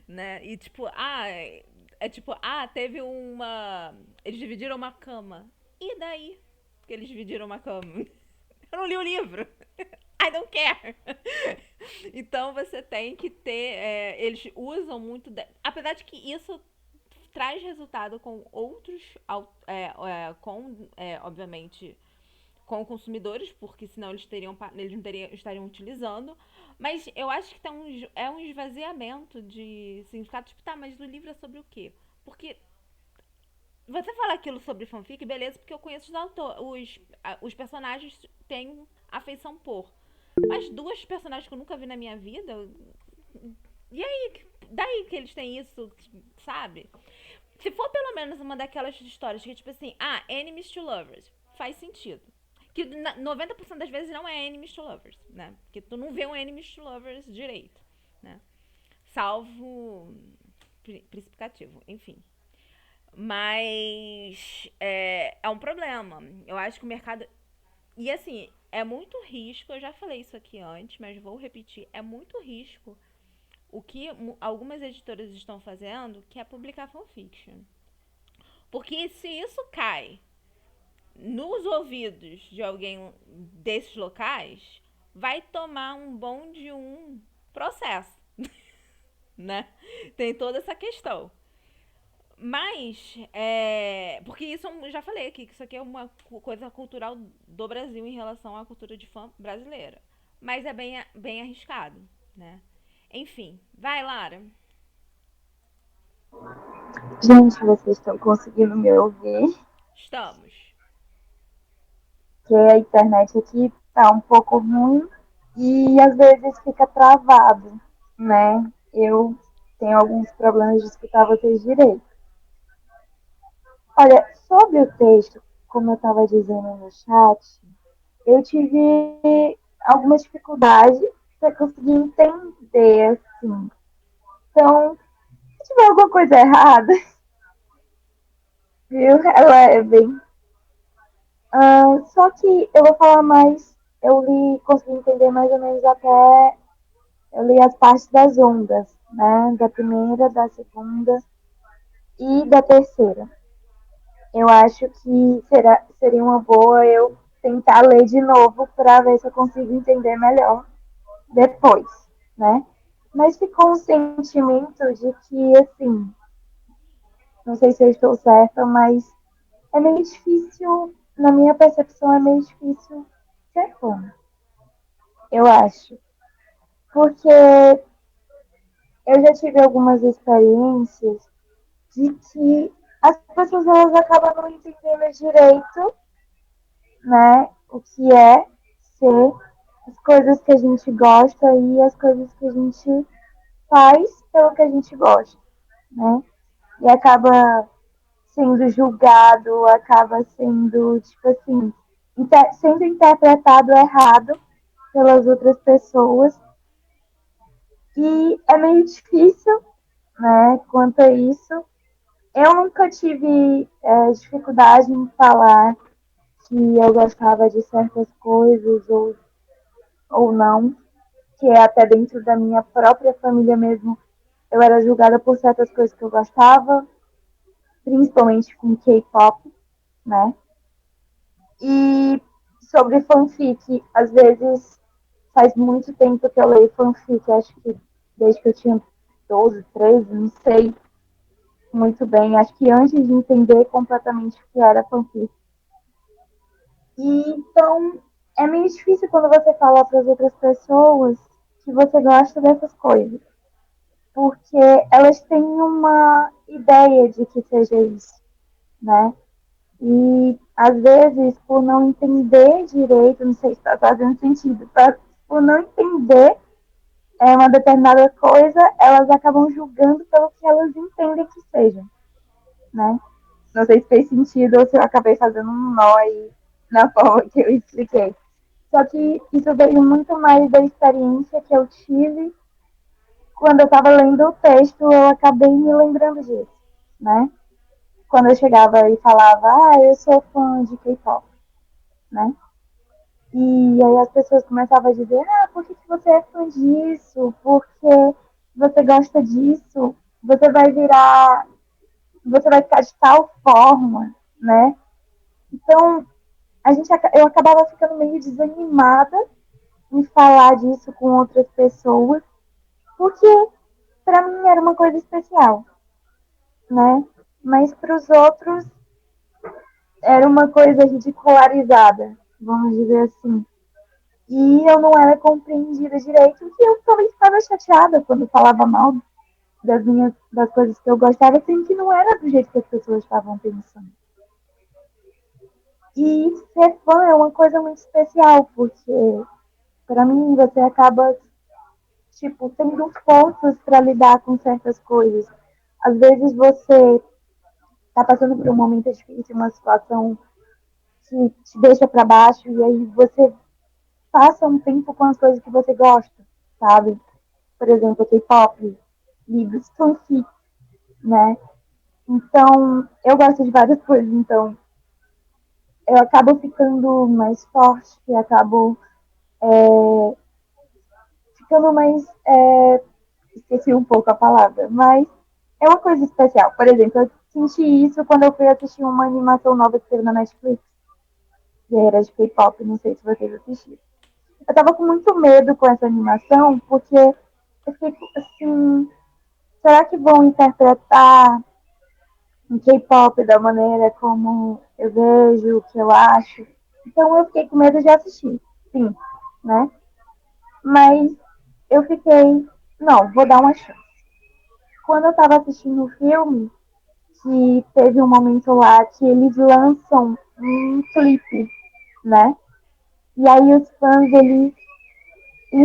Né? E tipo, tipo, teve uma... Eles dividiram uma cama. E daí que eles dividiram uma cama? Eu não li o livro. I don't care. Então você tem que ter. Eles usam muito. Apesar de que isso traz resultado com outros. Obviamente, com consumidores, porque senão eles não estariam utilizando. Mas eu acho que é um esvaziamento de significado. Tipo, tá, mas o livro é sobre o quê? Porque você fala aquilo sobre fanfic, beleza, porque eu conheço os personagens têm afeição por. Mas duas personagens que eu nunca vi na minha vida. E aí? Daí que eles têm isso, sabe? Se for pelo menos uma daquelas histórias que, tipo assim, enemies to lovers, faz sentido. Que 90% das vezes não é enemies to lovers, né? Porque tu não vê um enemies to lovers direito, né? Salvo príncipe cativo, enfim. Mas é um problema. Eu acho que o mercado... E assim, é muito risco, eu já falei isso aqui antes, mas vou repetir, é muito risco o que algumas editoras estão fazendo, que é publicar fanfiction. Porque se isso cai nos ouvidos de alguém desses locais, vai tomar um bom de um processo, né? Tem toda essa questão. Mas, porque isso eu já falei aqui, que isso aqui é uma coisa cultural do Brasil em relação à cultura de fã brasileira. Mas é bem arriscado, né? Enfim, vai, Lara. Gente, vocês estão conseguindo me ouvir? Estamos. Porque a internet aqui tá um pouco ruim e às vezes fica travado, né? Eu tenho alguns problemas de escutar vocês direito. Olha, sobre o texto, como eu estava dizendo no chat, eu tive alguma dificuldade para conseguir entender, assim. Então, se tiver alguma coisa errada, viu? Ela é bem. Só que eu vou falar mais. Eu consegui entender mais ou menos até. Eu li as partes das ondas, né? Da primeira, da segunda e da terceira. Eu acho que seria uma boa eu tentar ler de novo para ver se eu consigo entender melhor depois, né? Mas ficou um sentimento de que, assim, não sei se eu estou certa, mas é meio difícil, na minha percepção, é meio difícil ser fã. Eu acho. Porque eu já tive algumas experiências de que as pessoas elas acabam não entendendo direito, né, o que é ser as coisas que a gente gosta e as coisas que a gente faz pelo que a gente gosta, né? E acaba sendo julgado, acaba sendo, tipo assim, sendo interpretado errado pelas outras pessoas. E é meio difícil, né, quanto a isso. Eu nunca tive dificuldade em falar que eu gostava de certas coisas ou não, que é até dentro da minha própria família mesmo, eu era julgada por certas coisas que eu gostava, principalmente com K-pop, né? E sobre fanfic, às vezes faz muito tempo que eu leio fanfic, acho que desde que eu tinha 12, 13, não sei muito bem, acho que antes de entender completamente o que era fanfic. E então é meio difícil quando você fala para as outras pessoas que você gosta dessas coisas, porque elas têm uma ideia de que seja isso, né? E às vezes, por não entender direito, não sei se está fazendo sentido, por não entender uma determinada coisa, elas acabam julgando pelo que elas entendem que seja, né? Não sei se fez sentido ou se eu acabei fazendo um nó aí. na forma que eu expliquei. Só que isso veio muito mais da experiência que eu tive quando eu estava lendo o texto, eu acabei me lembrando disso, né? Quando eu chegava e falava, eu sou fã de K-pop, né? E aí as pessoas começavam a dizer, por que você é fã disso? Porque você gosta disso? Você vai virar, você vai ficar de tal forma, né? Então, eu acabava ficando meio desanimada em falar disso com outras pessoas, porque para mim era uma coisa especial, né? Mas para os outros era uma coisa ridicularizada, vamos dizer assim. E eu não era compreendida direito, e eu também ficava chateada quando falava mal das coisas que eu gostava, assim, que não era do jeito que as pessoas estavam pensando. E ser fã é uma coisa muito especial, porque para mim você acaba tipo tendo forças para lidar com certas coisas. Às vezes você tá passando por um momento difícil, uma situação que te deixa para baixo, e aí você passa um tempo com as coisas que você gosta, sabe? Por exemplo, K-pop, livros, fanfic, né? Então, eu gosto de várias coisas, então eu acabo ficando mais forte, e acabo ficando mais. Esqueci um pouco a palavra, mas é uma coisa especial. Por exemplo, eu senti isso quando eu fui assistir uma animação nova que teve na Netflix, que era de K-pop, não sei se vocês assistiram. Eu tava com muito medo com essa animação, porque eu fiquei assim, será que vão interpretar em K-pop da maneira como eu vejo, que eu acho? Então eu fiquei com medo de assistir, sim, né? Mas eu fiquei, não, vou dar uma chance. Quando eu tava assistindo o filme, que teve um momento lá que eles lançam um clipe, né? E aí os fãs, eles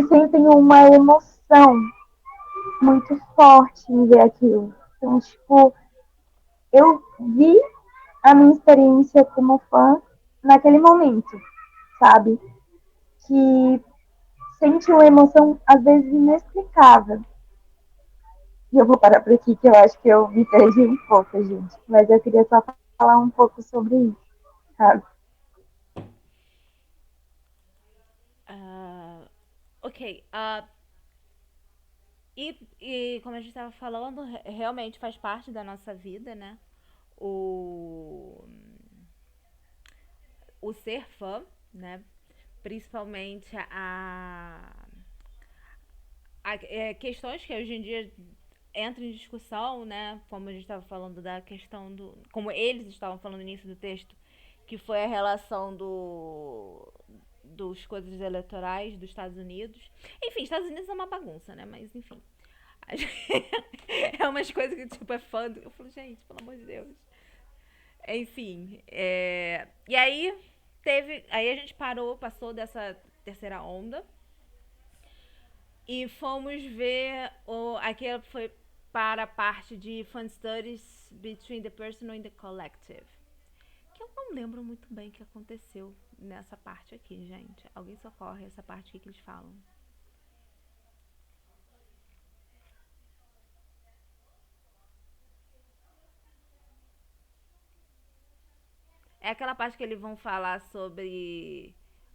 sentem uma emoção muito forte em ver aquilo. Então, tipo, eu vi a minha experiência como fã naquele momento, sabe? Que sente uma emoção, às vezes, inexplicável. E eu vou parar por aqui, que eu acho que eu me perdi um pouco, gente. Mas eu queria só falar um pouco sobre isso, sabe? Ok. E como a gente estava falando, realmente faz parte da nossa vida, né? O, o ser fã, né? Principalmente questões que hoje em dia entram em discussão, né? Como a gente estava falando da questão do. Como eles estavam falando no início do texto, que foi a relação dos coisas eleitorais dos Estados Unidos. Enfim, Estados Unidos é uma bagunça, né? Mas enfim. É umas coisas que, tipo, é fã. Eu falo, gente, pelo amor de Deus. Enfim. E aí teve. Aí a gente passou dessa terceira onda. E fomos ver. Aqui foi para a parte de Fun Studies Between the Personal and the Collective. Que eu não lembro muito bem o que aconteceu nessa parte aqui, gente. Alguém socorre essa parte aqui que eles falam. É aquela parte que eles vão falar sobre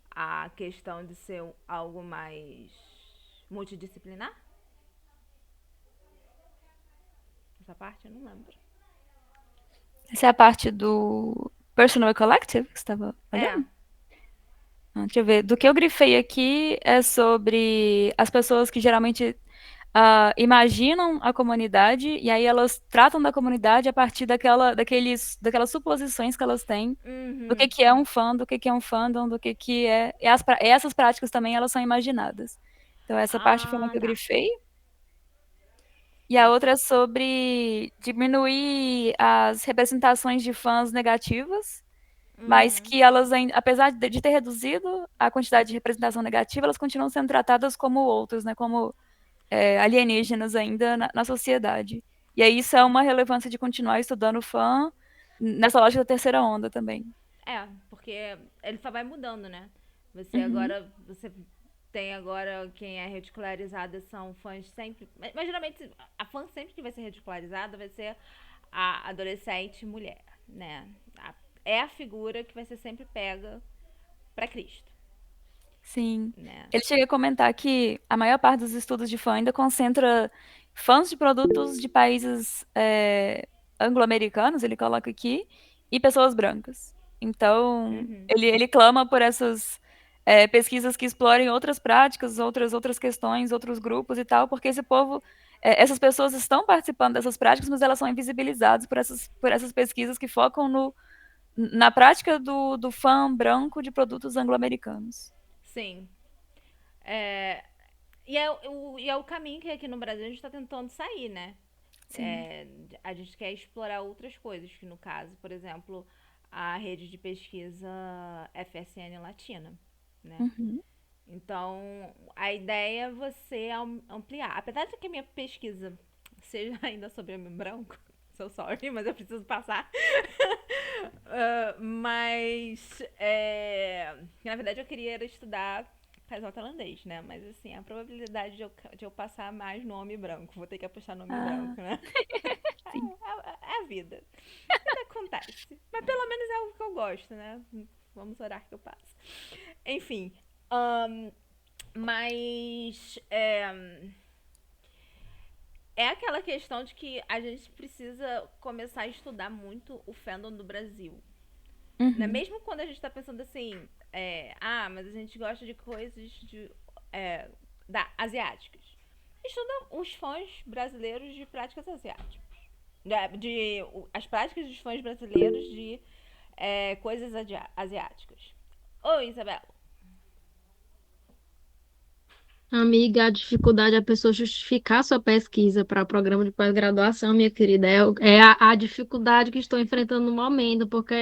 a questão de ser algo mais multidisciplinar? Essa parte eu não lembro. Essa é a parte do Personal Collective que você estava olhando? Deixa eu ver. Do que eu grifei aqui é sobre as pessoas que geralmente imaginam a comunidade e aí elas tratam da comunidade a partir daquelas suposições que elas têm do que é um fã, do que é um fandom, do que é. Essas práticas também elas são imaginadas. Então, essa parte foi uma que eu Tá. grifei. E a outra é sobre diminuir as representações de fãs negativas, mas que elas, apesar de ter reduzido a quantidade de representação negativa, elas continuam sendo tratadas como outros, né? Como alienígenas ainda na sociedade. E aí isso é uma relevância de continuar estudando fã nessa lógica da terceira onda também. porque ele só vai mudando, né? Você tem agora quem é ridicularizada são fãs sempre. Mas geralmente a fã sempre que vai ser ridicularizada vai ser a adolescente mulher, né? É a figura que vai ser sempre pega pra Cristo, Sim. né? Ele chega a comentar que a maior parte dos estudos de fã ainda concentra fãs de produtos de países anglo-americanos, ele coloca aqui, e pessoas brancas. Então, Uhum. ele clama por essas pesquisas que explorem outras práticas, outras questões, outros grupos e tal, porque esse povo, essas pessoas estão participando dessas práticas, mas elas são invisibilizadas por essas pesquisas que focam na prática do fã branco de produtos anglo-americanos. Sim. É, e é o caminho que aqui no Brasil a gente está tentando sair, né? Sim. A gente quer explorar outras coisas, que no caso, por exemplo, a rede de pesquisa FSN Latina, né? Uhum. Então, a ideia é você ampliar. Apesar de que a minha pesquisa seja ainda sobre homem branco, sou sorry, mas eu preciso passar. Mas, na verdade, eu queria era estudar casal tailandês, né? Mas, assim, a probabilidade de eu passar mais no homem branco, vou ter que apostar no homem Ah, branco, né? sim. É a vida. A vida acontece. Mas pelo menos é algo que eu gosto, né? Vamos orar que eu passo. Enfim, mas é aquela questão de que a gente precisa começar a estudar muito o fandom do Brasil. Né? Uhum. Mesmo quando a gente tá pensando assim, mas a gente gosta de coisas asiáticas. Estuda os fãs brasileiros de práticas asiáticas. As práticas dos fãs brasileiros de coisas asiáticas. Oi, Isabela. Amiga, a dificuldade é a pessoa justificar sua pesquisa para o programa de pós-graduação, minha querida, é a dificuldade que estou enfrentando no momento, porque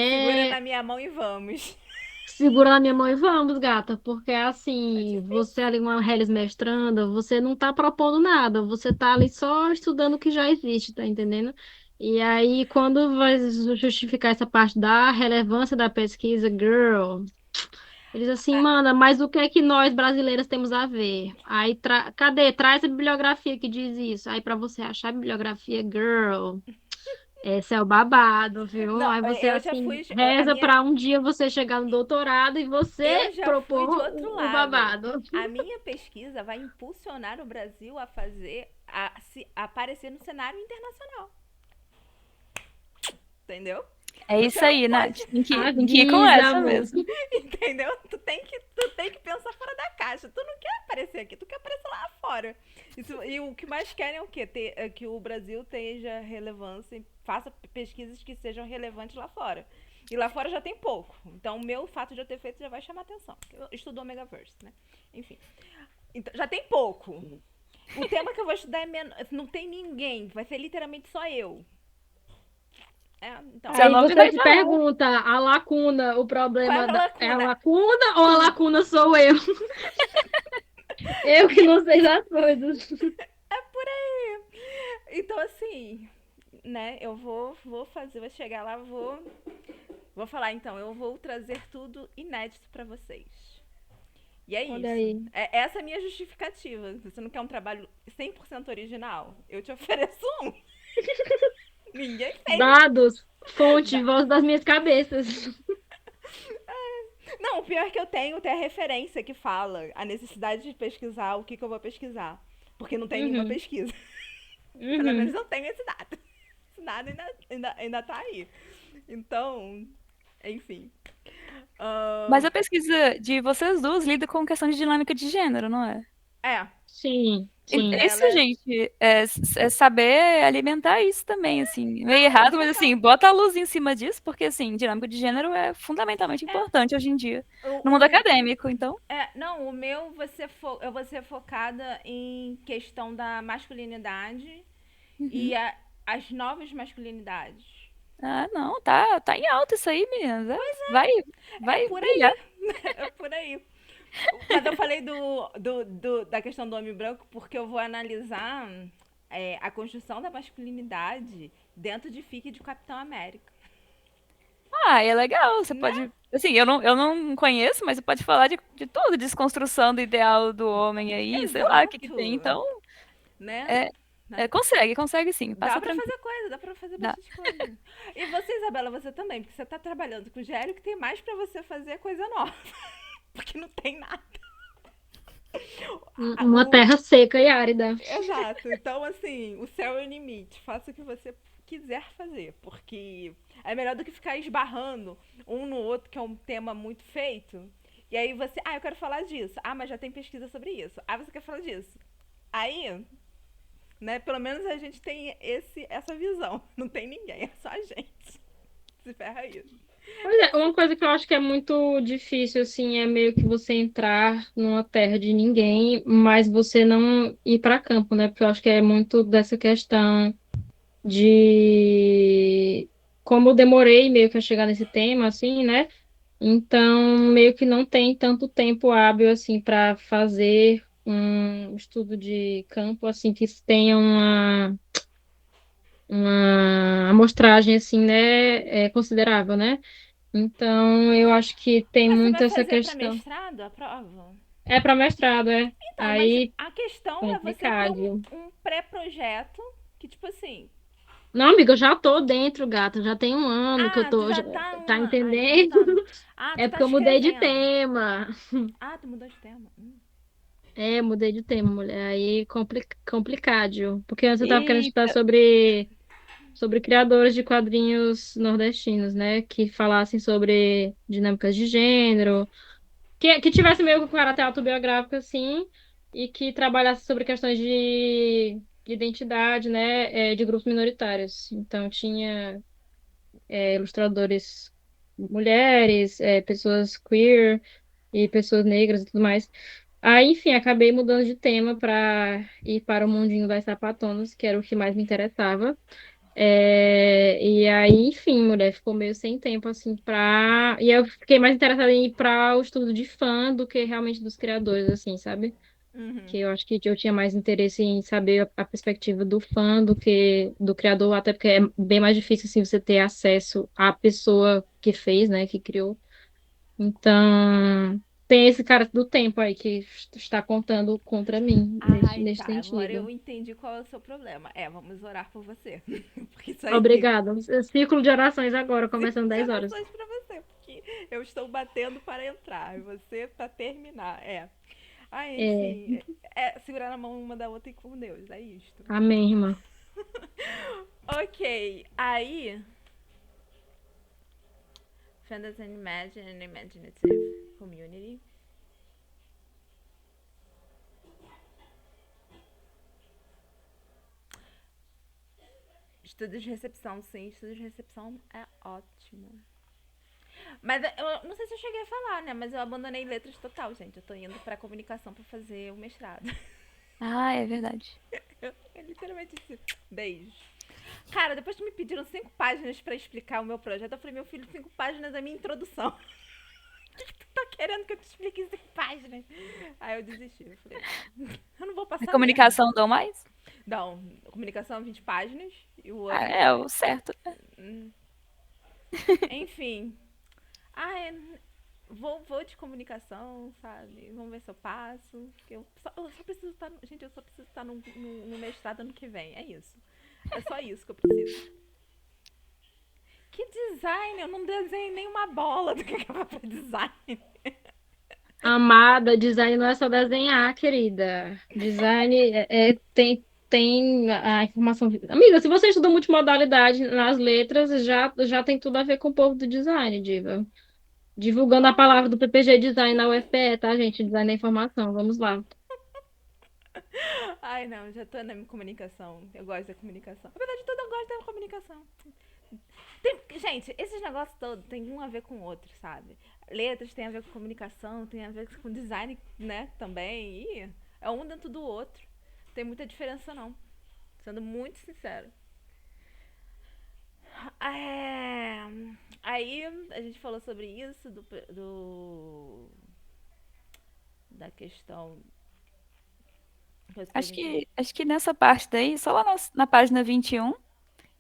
Segura é na minha mão e vamos. segura na minha mão e vamos, gata, porque É assim, você difícil. ali uma Hellis mestranda, você não tá propondo nada, você tá ali só estudando o que já existe, tá entendendo? E aí, quando vai justificar essa parte da relevância da pesquisa, girl, eles assim, Ah, manda, mas o que é que nós brasileiras temos a ver? Aí, cadê? Traz a bibliografia que diz isso. Aí, para você achar a bibliografia, girl. Esse é o babado, viu? não, Aí você, eu já assim, fui. reza para um dia você chegar no doutorado e Eu você já fui de propor outro o lado. babado. A minha pesquisa vai impulsionar o Brasil a se aparecer no cenário internacional. Entendeu? É Você isso não aí, pode. Nath. Tem que ir com Avisa, essa amor. mesmo. Entendeu? Tu tem que pensar fora da caixa. Tu não quer aparecer aqui, tu quer aparecer lá fora. E o que mais querem é o quê? Que o Brasil tenha relevância e faça pesquisas que sejam relevantes lá fora. E lá fora já tem pouco. Então, o meu fato de eu ter feito já vai chamar atenção. Eu estudo o Megaverse, né? Enfim. Então, já tem pouco. O tema que eu vou estudar é menos. Não tem ninguém. Vai ser literalmente só eu. Então. Seu Aí nome você vai se estar lá. pergunta, a lacuna, o Qual é problema a é a lacuna? lacuna ou a lacuna sou eu? Eu que não sei das coisas. É por aí. Então, assim, né? Eu vou chegar lá, vou falar, então, eu vou trazer tudo inédito pra vocês. E é Olha isso. aí. Essa é a minha justificativa. Você não quer um trabalho 100% original? Eu te ofereço um. Ninguém fez. Dados, fonte, Dá. voz das minhas cabeças. Não, o pior é que eu tenho até a referência que fala a necessidade de pesquisar o que eu vou pesquisar. Porque não tem nenhuma Uhum, pesquisa. Pelo menos uhum. eu tenho esse dado. Esse dado ainda tá aí. Então, enfim. Mas Ahn, a pesquisa de vocês duas lida com questão de dinâmica de gênero, não é? é, Sim, o sim. Isso, dela é. gente, é saber alimentar isso também, assim. Meio Não, errado, mas assim, total. bota a luz em cima disso, porque assim, dinâmica de gênero é fundamentalmente É, importante hoje em dia, no mundo o, acadêmico, então. não, o meu eu vou ser focada em questão da masculinidade Uhum. e as novas masculinidades. Ah, não, tá em alta isso aí, meninas. Vai, É vai por brilhar. aí. É por aí. Mas eu falei da questão do homem branco porque eu vou analisar a construção da masculinidade dentro de FIC de Capitão América. Ah, é legal, você né? pode. Assim, eu não conheço, mas você pode falar de tudo, desconstrução do ideal do homem aí, sei lá o que que tem. Exato, Então, né? é, Né? consegue sim, Dá passa pra tranquilo. fazer coisa, dá pra fazer Dá. bastante coisa. E você, Isabela, você também, porque você tá trabalhando com o Gélio que tem mais pra você fazer coisa nova. Porque não tem nada. Uma O... terra seca e árida. Exato. Então, assim, o céu é o limite. Faça o que você quiser fazer. Porque é melhor do que ficar esbarrando um no outro, que é um tema muito feito. E aí você, eu quero falar disso. Ah, mas já tem pesquisa sobre isso. Ah, você quer falar disso. Aí, né, pelo menos a gente tem essa visão. Não tem ninguém, é só a gente. Se ferra aí. Pois é, uma coisa que eu acho que é muito difícil, assim, é meio que você entrar numa terra de ninguém, mas você não ir para campo, né? Porque eu acho que é muito dessa questão de como eu demorei meio que a chegar nesse tema, assim, né? Então, meio que não tem tanto tempo hábil, assim, para fazer um estudo de campo, assim, que tenha uma amostragem, assim, né, considerável, né? Então, eu acho que tem Mas você muito vai essa fazer pra questão. mestrado a prova? É para mestrado, é. Então, mas Aí, a questão é você ter complicado. um pré-projeto que, tipo assim. Não, amiga, eu já tô dentro, gata. Já tem um ano que eu Tu tô. já tá Tá uma. Então entendendo? tá. Tu É tá porque eu mudei de escrevendo. tema. Tu mudou de tema. É, mudei de tema, mulher. Aí, complicado. Porque antes eu tava querendo estudar Eita. sobre criadores de quadrinhos nordestinos, né? Que falassem sobre dinâmicas de gênero. Que tivesse meio com caráter autobiográfico, assim, e que trabalhasse sobre questões de identidade, né, de grupos minoritários. Então, tinha ilustradores mulheres, pessoas queer e pessoas negras e tudo mais. Aí, enfim, acabei mudando de tema para ir para o mundinho das sapatonas, que era o que mais me interessava. E aí, enfim, mulher, ficou meio sem tempo, assim, pra. E eu fiquei mais interessada em ir para o estudo de fã do que realmente dos criadores, assim, sabe? Que Uhum. eu acho que eu tinha mais interesse em saber a perspectiva do fã do que do criador, até porque é bem mais difícil, assim, você ter acesso à pessoa que fez, né, que criou. Então, tem esse cara do tempo aí que está contando contra mim neste Tá. Agora eu sentido. entendi qual é o seu problema. Vamos orar por você. Porque isso aí. Obrigada. Círculo de orações agora, começando Cinco 10 horas. gerações pra você. Porque eu estou batendo para entrar. E você pra terminar. É, Enfim. Segurar na mão uma da outra e com Deus. É isto. amém, irmã. Ok. Aí. Fantasy and Imagine and Imaginative Community. Estudo de recepção, sim. Estudo de recepção é ótimo. Mas eu não sei se eu cheguei a falar, né? Mas eu abandonei letras total, gente. Eu tô indo pra comunicação pra fazer o mestrado. Ah, é verdade. Eu literalmente disse, beijo. Cara, depois que me pediram 5 páginas pra explicar o meu projeto, eu falei, meu filho, 5 páginas é minha introdução. O que tu tá querendo que eu te explique em 5 páginas? Aí eu desisti. Eu falei, eu não vou A passar mesmo. comunicação dão mais? Não, comunicação 20 páginas e o Ah, outro. é o certo. hum, Enfim. Vou de comunicação, sabe? Vamos ver se eu passo. Porque eu só preciso estar. Gente, eu só preciso estar no mestrado ano que vem. É isso. É só isso que eu preciso. Que design? Eu não desenhei nenhuma bola do que é pra design. Amada, design não é só desenhar, querida. Design tem a informação. Amiga, se você estuda multimodalidade nas letras, já tem tudo a ver com o povo do design, diva. Divulgando a palavra do PPG Design na UFPE, tá, gente? Design da informação. Vamos lá. Ai, não, já tô na comunicação. Eu gosto da comunicação. Apesar de tudo, eu gosto da comunicação. Gente, esses negócios todos tem um a ver com o outro, sabe? Letras tem a ver com comunicação, tem a ver com design, né? Também. E é um dentro do outro. Não tem muita diferença, não. Sendo muito sincero. É... Aí a gente falou sobre isso, da questão. Acho que nessa parte daí, só lá na página 21,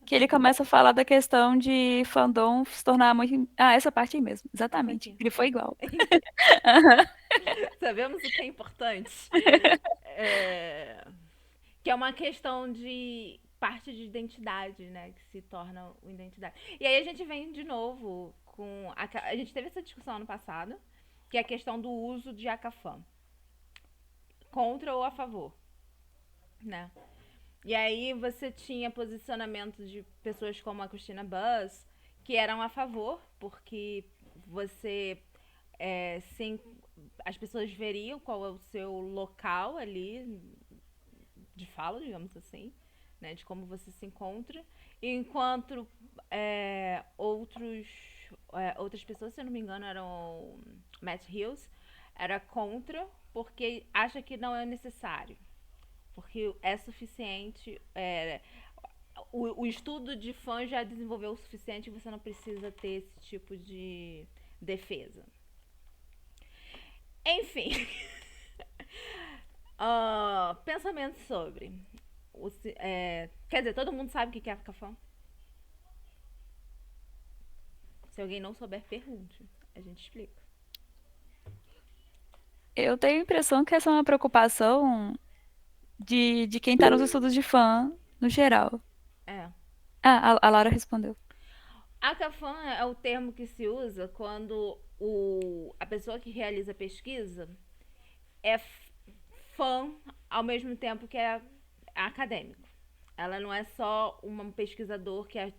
Que ele começa a falar da questão de fandom se tornar muito. Ah, essa parte aí mesmo. Essa Exatamente. aqui. Ele foi igual. Sabemos o que é importante. É, que é uma questão de parte de identidade, né? Que se torna uma identidade. E aí a gente vem de novo com. A gente teve essa discussão ano passado, que é a questão do uso de Acafam. Contra ou a favor, né? E aí você tinha posicionamentos de pessoas como a Christina Buss, que eram a favor, porque você sim, as pessoas veriam qual é o seu local ali de fala, digamos assim, né, de como você se encontra, enquanto outras pessoas, se eu não me engano, eram Matt Hills, era contra, porque acha que não é necessário, porque é suficiente. O estudo de fã já desenvolveu o suficiente e você não precisa ter esse tipo de defesa. Enfim. Pensamento sobre. Quer dizer, todo mundo sabe o que é Acafam? Se alguém não souber, pergunte. A gente explica. Eu tenho a impressão que essa é uma preocupação de quem tá nos estudos de fã, no geral. É. Ah, a Laura respondeu. Acafam é o termo que se usa quando a pessoa que realiza a pesquisa é fã ao mesmo tempo que é acadêmico. Ela não é só um pesquisador que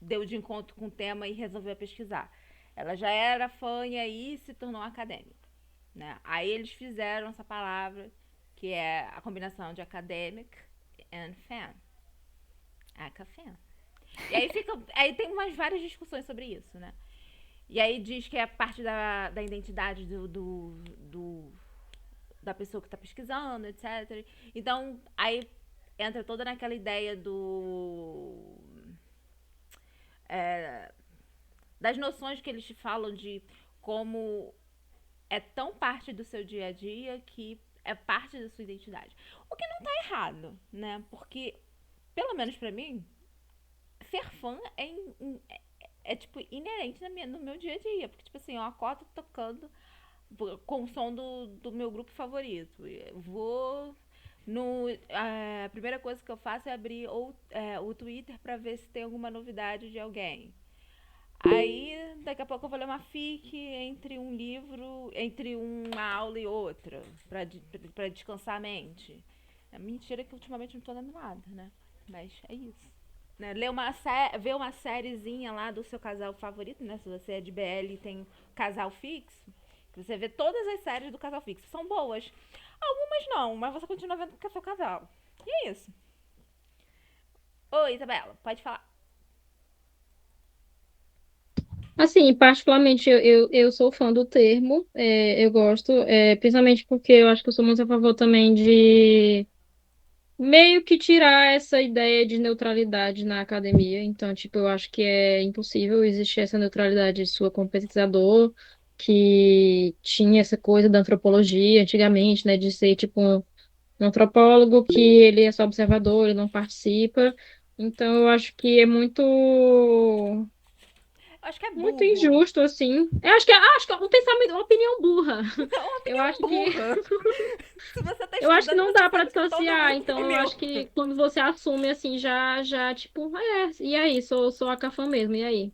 deu de encontro com o tema e resolveu pesquisar. Ela já era fã e aí se tornou acadêmica, né? Aí eles fizeram essa palavra que é a combinação de academic and fan. Acafan. E aí tem umas várias discussões sobre isso, né? E aí diz que é parte da identidade da pessoa que está pesquisando, etc. Então, aí entra toda naquela ideia das noções que eles te falam de como é tão parte do seu dia a dia que é parte da sua identidade. O que não tá errado, né? Porque, pelo menos pra mim, ser fã tipo inerente no meu dia a dia. Porque, tipo assim, eu acordo tocando com o som do meu grupo favorito. Eu vou. A primeira coisa que eu faço é abrir o Twitter pra ver se tem alguma novidade de alguém. Aí, daqui a pouco eu vou ler uma fic entre uma aula e outra, pra descansar a mente. É mentira que ultimamente não tô lendo nada, né? Mas é isso. Né? Ver uma sériezinha lá do seu casal favorito, né? Se você é de BL e tem casal fixo, você vê todas as séries do casal fixo. São boas. Algumas não, mas você continua vendo porque é seu casal. E é isso. Oi, Isabela, pode falar. Assim, particularmente eu sou fã do termo, eu gosto, principalmente porque eu acho que eu sou muito a favor também de meio que tirar essa ideia de neutralidade na academia. Então, tipo, eu acho que é impossível existir essa neutralidade sua como pesquisador, que tinha essa coisa da antropologia antigamente, né, de ser tipo um antropólogo que ele é só observador, ele não participa. Então, eu acho que é Eu acho que é muito burro. injusto, assim. Eu acho que é um pensamento, uma opinião burra. É uma Eu opinião acho que burra. Se você tá Eu acho que estudando, não você dá para sabe que todo dissociar, grupo é então eu acho que neutro. quando você assume assim, já, tipo, e aí, sou a cafã mesmo, e aí?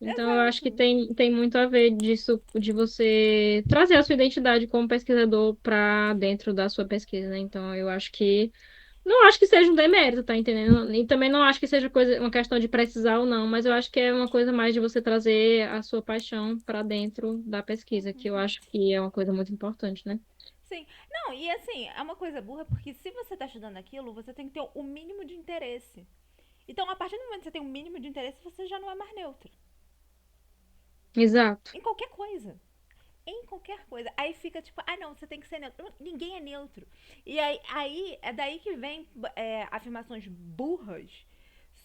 Então eu acho que Exato. tem muito a ver disso, de você trazer a sua identidade como pesquisador para dentro da sua pesquisa, né? Então eu acho que, não acho que seja um demérito, tá entendendo? E também não acho que seja uma questão de precisar ou não, mas eu acho que é uma coisa mais de você trazer a sua paixão para dentro da pesquisa, que eu acho que é uma coisa muito importante, né? Sim. Não, e assim, é uma coisa burra porque se você tá estudando aquilo, você tem que ter o mínimo de interesse. Então, a partir do momento que você tem o mínimo de interesse, você já não é mais neutro. Exato. Em qualquer coisa. Em qualquer coisa. Aí fica tipo, não, você tem que ser neutro. Ninguém é neutro. E aí é daí que vem afirmações burras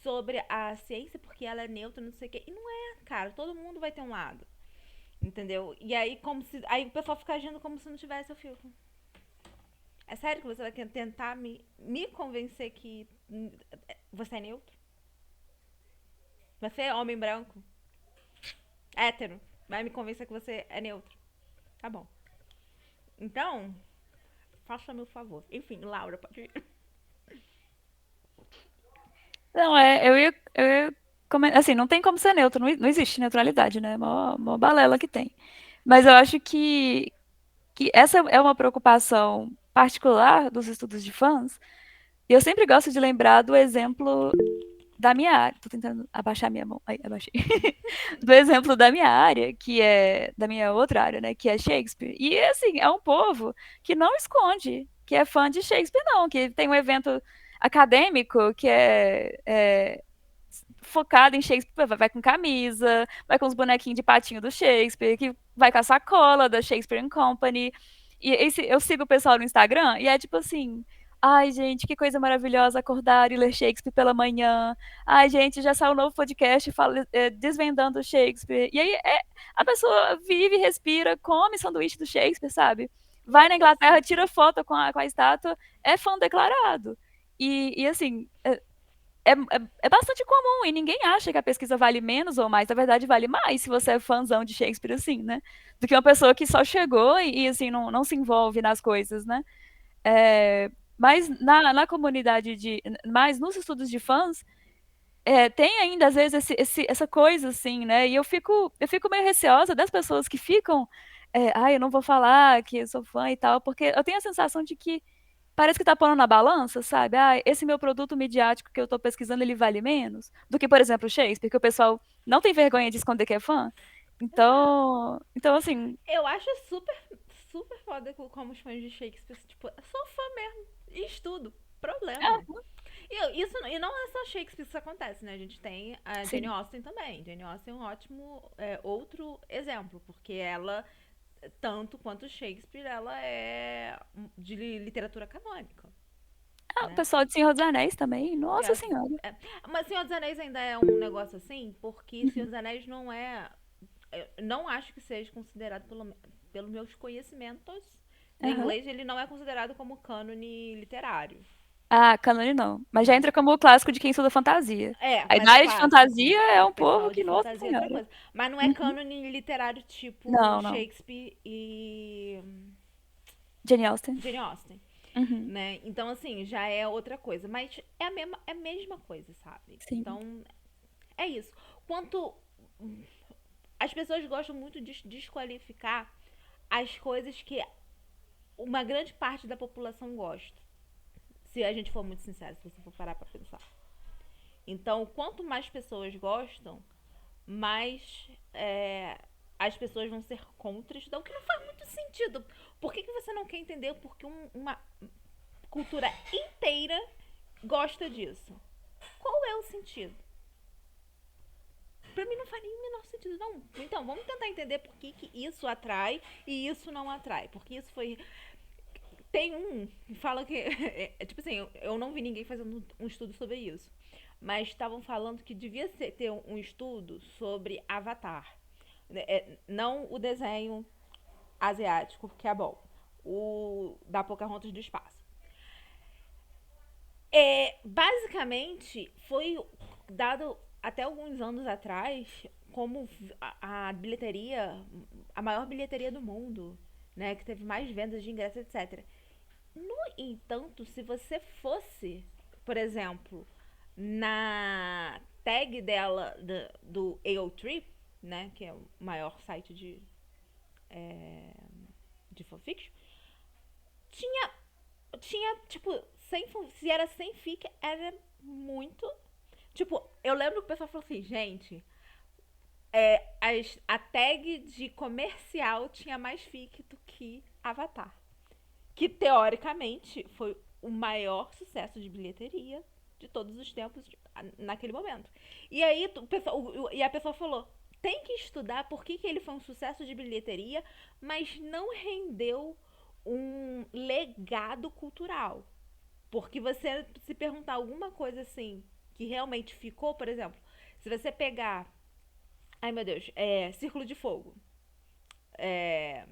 sobre a ciência, porque ela é neutra, não sei o quê. E não é, cara. Todo mundo vai ter um lado. Entendeu? E aí, aí o pessoal fica agindo como se não tivesse, eu fico. É sério que você vai tentar me convencer que você é neutro? Você é homem branco, hétero, vai me convencer que você é neutro. Tá bom. Então, faça-me o favor. Enfim, Laura, pode ir. Não, assim, não tem como ser neutro, não existe neutralidade, né? Mó balela que tem. Mas eu acho que essa é uma preocupação particular dos estudos de fãs, e eu sempre gosto de lembrar do exemplo da minha área. Tô tentando abaixar minha mão. Aí, abaixei. Do exemplo da minha área, que é da minha outra área, né, que é Shakespeare. E assim, é um povo que não esconde que é fã de Shakespeare, não, que tem um evento acadêmico que é focado em Shakespeare, vai com camisa, vai com os bonequinhos de patinho do Shakespeare, que vai com a sacola da Shakespeare and Company. E eu sigo o pessoal no Instagram e é tipo assim, ai gente, que coisa maravilhosa acordar e ler Shakespeare pela manhã. Ai gente, já saiu um novo podcast desvendando Shakespeare. E aí a pessoa vive, respira, come sanduíche do Shakespeare, sabe? Vai na Inglaterra, tira foto com a estátua, é fã declarado. E assim, é bastante comum e ninguém acha que a pesquisa vale menos ou mais. Na verdade, vale mais se você é fãzão de Shakespeare, assim, né? Do que uma pessoa que só chegou assim, não se envolve nas coisas, né? Mas na comunidade mas nos estudos de fãs, tem ainda, às vezes, essa coisa, assim, né? E eu fico meio receosa das pessoas que ficam, eu não vou falar que eu sou fã e tal, porque eu tenho a sensação de que parece que tá pondo na balança, sabe? Ah, esse meu produto midiático que eu tô pesquisando, ele vale menos do que, por exemplo, o Shakespeare, que o pessoal não tem vergonha de esconder que é fã. Exato. Então assim, Eu acho super, super foda como os fãs de Shakespeare, tipo, eu sou fã mesmo. E estudo. Problema. ah, E não é só Shakespeare que isso acontece, né? A gente tem a Jane sim. Austen também. Jane Austen é um ótimo outro exemplo, porque ela, tanto quanto Shakespeare, ela é de literatura canônica, Ah, o né? pessoal de Senhor dos Anéis também, nossa É, senhora. é. Mas Senhor dos Anéis ainda é um negócio assim, porque Senhor Uhum, dos Anéis não é. Eu não acho que seja considerado, pelos meus conhecimentos de aham. inglês, ele não é considerado como cânone literário. Ah, cânone não. Mas já Né? entra como o clássico de quem estuda fantasia. Aí Mas na é área de clássico. fantasia é O um povo pessoal que, de nossa fantasia é outra senhora. coisa. Mas não é Uhum. cânone literário tipo Não, não. Shakespeare e Jane Austen. Jane Austen. Uhum. Né? Então, assim, já é outra coisa. Mas é a mesma coisa, sabe? Sim. Então, é isso. Quanto. As pessoas gostam muito de desqualificar as coisas que uma grande parte da população gosta. Se a gente for muito sincero, se você for parar pra pensar. Então, quanto mais pessoas gostam, mais as pessoas vão ser contra isso, o que não faz muito sentido. Por que você não quer entender porque uma cultura inteira gosta disso? Qual é o sentido? Pra mim não faz nem o menor sentido, não. Então, vamos tentar entender por que isso atrai e isso não atrai. Porque isso foi. Tem que fala que. Tipo assim, eu não vi ninguém fazendo um estudo sobre isso. Mas estavam falando que devia ter um estudo sobre Avatar. Não o desenho asiático, que é bom. O da Pocahontas do espaço. Basicamente, foi dado até alguns anos atrás como a bilheteria, a maior bilheteria do mundo, né? Que teve mais vendas de ingressos, etc. No entanto, se você fosse, por exemplo, na tag dela do AO3, né, que é o maior site de fanfiction, tinha, tipo, se era sem fic, era muito. Tipo, eu lembro que o pessoal falou assim, gente, a tag de comercial tinha mais fic do que Avatar. Que teoricamente foi o maior sucesso de bilheteria de todos os tempos naquele momento. E aí a pessoa falou: tem que estudar por que ele foi um sucesso de bilheteria, mas não rendeu um legado cultural. Porque você se perguntar alguma coisa assim que realmente ficou, por exemplo, se você pegar. Ai meu Deus, Círculo de Fogo. É,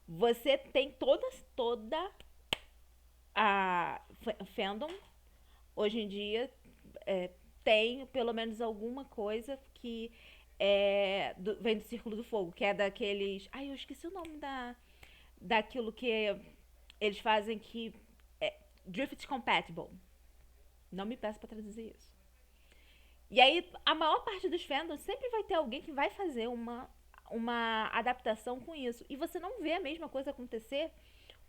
você tem toda a fandom hoje em dia tem pelo menos alguma coisa que vem do Círculo do Fogo, que é daqueles... Ai, eu esqueci o nome daquilo que eles fazem que... Drift Compatible. Não me peço pra traduzir isso. E aí, a maior parte dos fandoms sempre vai ter alguém que vai fazer uma adaptação com isso. E você não vê a mesma coisa acontecer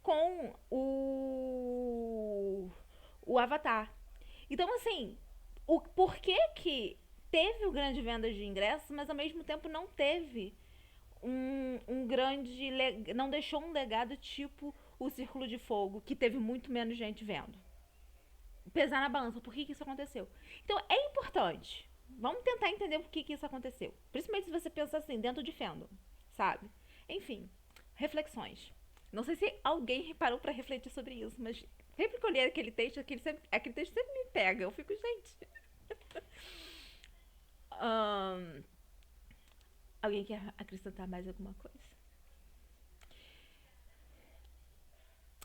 com o Avatar. Então, assim, o porquê que teve o grande venda de ingressos, mas ao mesmo tempo não teve um grande... Não deixou um legado tipo o Círculo de Fogo, que teve muito menos gente vendo. Pesar na balança, por que isso aconteceu? Então, é importante. Vamos tentar entender por que isso aconteceu. Principalmente se você pensar assim, dentro de fandom, sabe? Enfim, reflexões. Não sei se alguém parou pra refletir sobre isso, mas sempre que eu li aquele texto sempre me pega. Eu fico, gente... Alguém quer acrescentar mais alguma coisa?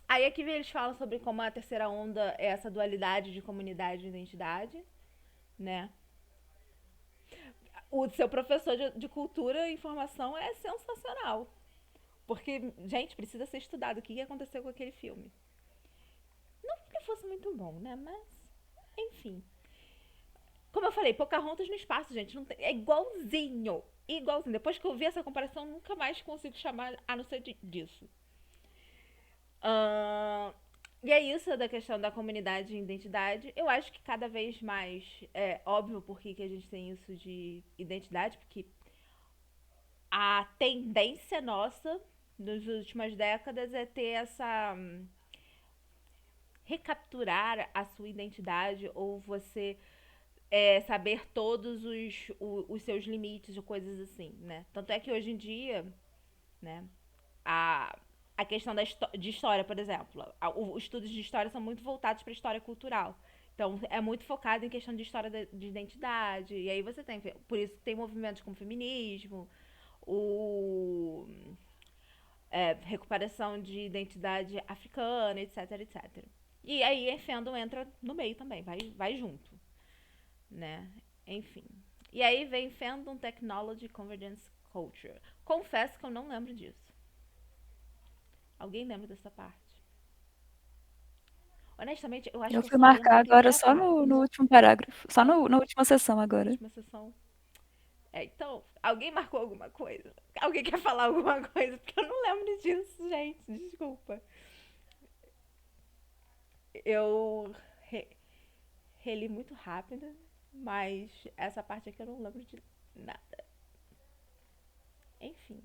Aí aqui eles falam sobre como a terceira onda é essa dualidade de comunidade e identidade, né? O seu professor de cultura e informação é sensacional. Porque, gente, precisa ser estudado o que aconteceu com aquele filme. Não que ele fosse muito bom, né? Mas, enfim. Como eu falei, Pocahontas no espaço, gente. Não tem, é igualzinho. Igualzinho. Depois que eu vi essa comparação, nunca mais consigo chamar a não ser disso. E é isso da questão da comunidade e identidade. Eu acho que cada vez mais é óbvio por que a gente tem isso de identidade, porque a tendência nossa nas últimas décadas é ter essa... recapturar a sua identidade, ou você saber todos os seus limites ou coisas assim, né? Tanto é que hoje em dia, né, a questão de história, por exemplo, os estudos de história são muito voltados para a história cultural. Então, é muito focado em questão de história de identidade. E aí você tem... Por isso tem movimentos como feminismo, recuperação de identidade africana, etc, etc. E aí fandom entra no meio também, vai junto, né? Enfim. E aí vem Fandom Technology Convergence Culture. Confesso que eu não lembro disso. Alguém lembra dessa parte? Honestamente, eu acho Eu que eu fui só lembro da marcar agora primeira só parte. no último parágrafo. Só na última sessão agora. Última sessão. Então, alguém marcou alguma coisa? Alguém quer falar alguma coisa? Porque eu não lembro disso, gente. Desculpa. Eu reli muito rápido, mas essa parte aqui eu não lembro de nada. Enfim.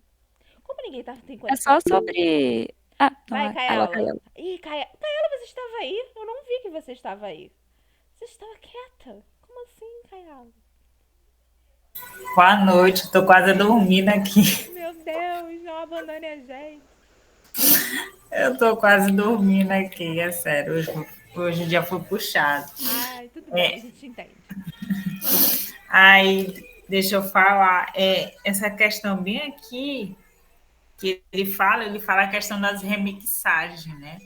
Como ninguém tem É conexão... só sobre... Ah, não Vai, é. Ela, Kaela. Kaela. Ih, Kaela, você estava aí? Eu não vi que você estava aí. Você estava quieta. Como assim, Kaela? Boa noite, tô quase dormindo aqui. Meu Deus, não abandone a gente. Eu tô quase dormindo aqui, é sério. Hoje o dia foi puxado. Ai, tudo bem, a gente entende. Aí, deixa eu falar, essa questão bem aqui, que ele fala a questão das remixagens, né?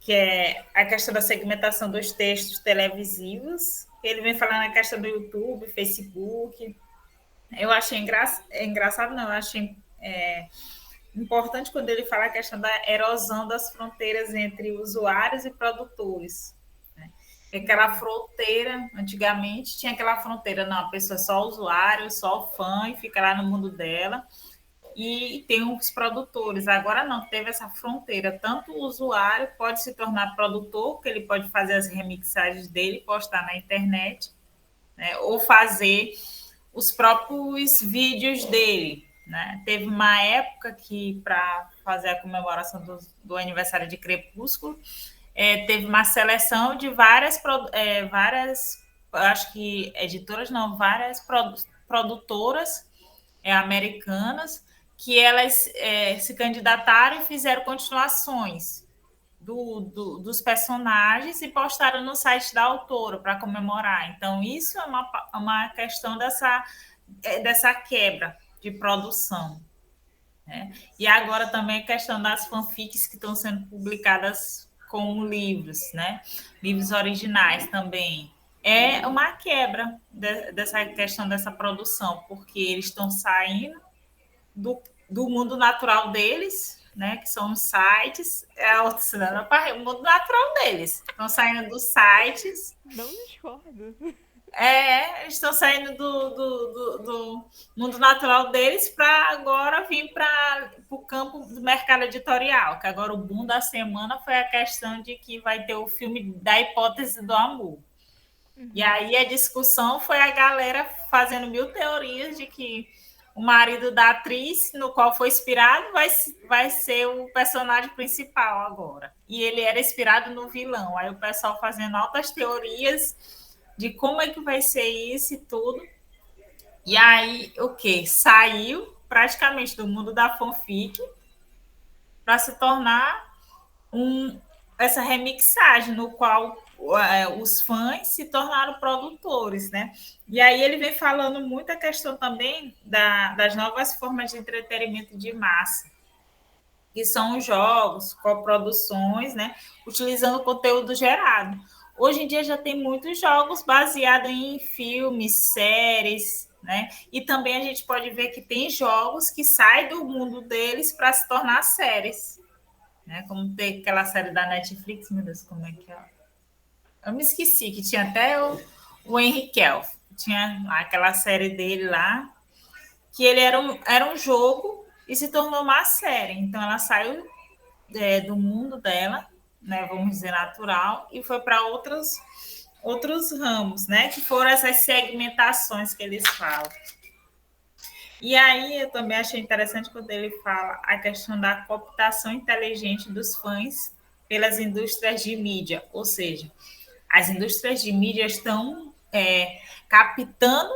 Que é a questão da segmentação dos textos televisivos. Ele vem falando a questão do YouTube, Facebook. Eu achei engraçado, não, eu achei importante quando ele fala a questão da erosão das fronteiras entre usuários e produtores. Né? Aquela fronteira, antigamente tinha aquela fronteira, não, a pessoa é só usuário, só fã e fica lá no mundo dela. E tem os produtores. Agora não, teve essa fronteira. Tanto o usuário pode se tornar produtor, que ele pode fazer as remixagens dele, postar na internet, né? Ou fazer os próprios vídeos dele. Né? Teve uma época que, para fazer a comemoração do aniversário de Crepúsculo, teve uma seleção de várias, acho que editoras, não, várias produtoras americanas, que elas se candidataram e fizeram continuações dos personagens e postaram no site da autora para comemorar. Então, isso é uma questão dessa quebra de produção. Né? E agora também a questão das fanfics que estão sendo publicadas como livros, né? Livros originais também. é uma quebra dessa questão dessa produção, porque eles estão saindo do mundo natural deles, né, que são os sites, o mundo natural deles. Estão saindo dos sites. Não discordo. Eles estão saindo do mundo natural deles para agora vir para o campo do mercado editorial, que agora o boom da semana foi a questão de que vai ter o filme da hipótese do amor. E aí a discussão foi a galera fazendo 1000 teorias de que o marido da atriz, no qual foi inspirado, vai ser o personagem principal agora. E ele era inspirado no vilão. Aí o pessoal fazendo altas teorias de como é que vai ser isso e tudo. E aí, o quê? Saiu praticamente do mundo da fanfic para se tornar essa remixagem, no qual os fãs se tornaram produtores, né? E aí ele vem falando muito a questão também das novas formas de entretenimento de massa, que são os jogos, coproduções, né? Utilizando conteúdo gerado. Hoje em dia já tem muitos jogos baseados em filmes, séries, né? E também a gente pode ver que tem jogos que saem do mundo deles para se tornar séries, né? Como tem aquela série da Netflix, meu Deus, como é que é? Eu me esqueci, que tinha até o Henry Cavill, tinha aquela série dele lá, que ele era um jogo e se tornou uma série. Então ela saiu do mundo dela, né, vamos dizer, natural, e foi para outros ramos, né, que foram essas segmentações que eles falam. E aí eu também achei interessante quando ele fala a questão da cooptação inteligente dos fãs pelas indústrias de mídia, ou seja, as indústrias de mídia estão captando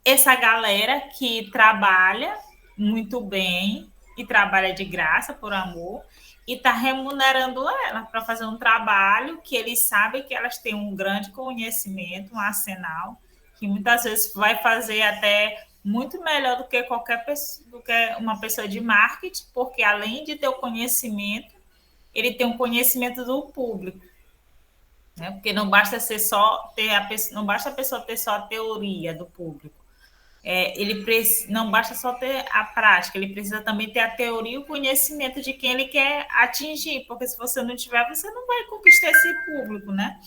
essa galera que trabalha muito bem e trabalha de graça, por amor, e está remunerando ela para fazer um trabalho que eles sabem que elas têm um grande conhecimento, um arsenal, que muitas vezes vai fazer até muito melhor do que qualquer pessoa, do que uma pessoa de marketing, porque além de ter o conhecimento, ele tem um conhecimento do público, né? Porque não basta ser só ter não basta a pessoa ter só a teoria do público. Não basta só ter a prática, ele precisa também ter a teoria e o conhecimento de quem ele quer atingir, porque se você não tiver, você não vai conquistar esse público, né?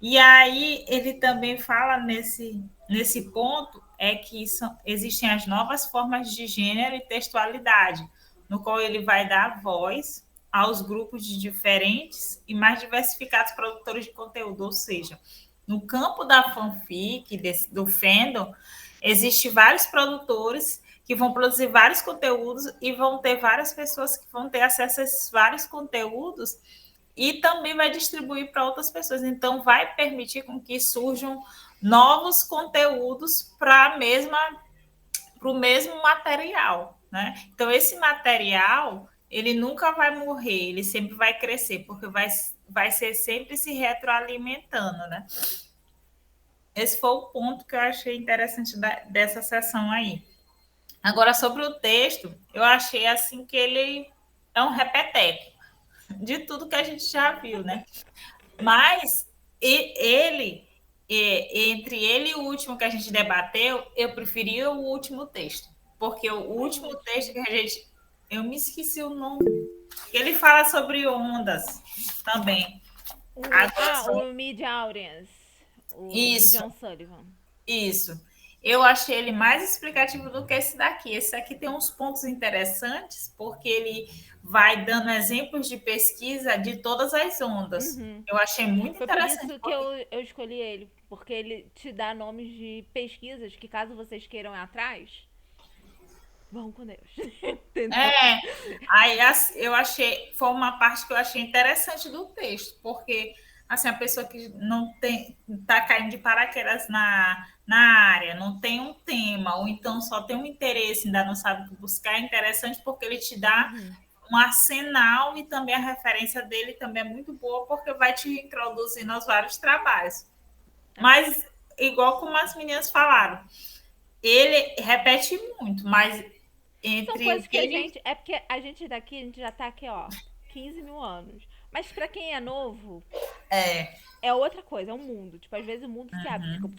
E aí ele também fala nesse ponto que existem as novas formas de gênero e textualidade, no qual ele vai dar voz aos grupos de diferentes e mais diversificados produtores de conteúdo, ou seja, no campo da fanfic, do fandom, existem vários produtores que vão produzir vários conteúdos e vão ter várias pessoas que vão ter acesso a esses vários conteúdos e também vai distribuir para outras pessoas. Então, vai permitir com que surjam novos conteúdos para o mesmo material, né? Então, esse material, ele nunca vai morrer, ele sempre vai crescer, porque vai ser sempre se retroalimentando, né? Esse foi o ponto que eu achei interessante dessa sessão aí. Agora, sobre o texto, eu achei assim que ele é um repeteco de tudo que a gente já viu, né? Mas entre ele e o último que a gente debateu, eu preferia o último texto, porque o último texto que a gente, eu me esqueci o nome, ele fala sobre ondas também. O Mid-Audience, o John Sullivan. Isso. Eu achei ele mais explicativo do que esse daqui. Esse aqui tem uns pontos interessantes, porque ele vai dando exemplos de pesquisa de todas as ondas. Eu achei muito interessante. Foi por isso que eu escolhi ele, porque ele te dá nomes de pesquisas que, caso vocês queiram ir atrás, vão com Deus. Aí eu achei, foi uma parte que eu achei interessante do texto, porque assim, a pessoa que não está caindo de paraquedas na área, não tem um tema, ou então só tem um interesse, ainda não sabe o que buscar, é interessante porque ele te dá um arsenal e também a referência dele também é muito boa, porque vai te introduzir nos vários trabalhos. Mas, igual como as meninas falaram, ele repete muito, mas entre são coisas que a gente... É porque a gente daqui, a gente já está aqui, ó, 15 mil anos. Mas pra quem é novo, É. é outra coisa, é um mundo. Tipo, às vezes o mundo se abre, fica...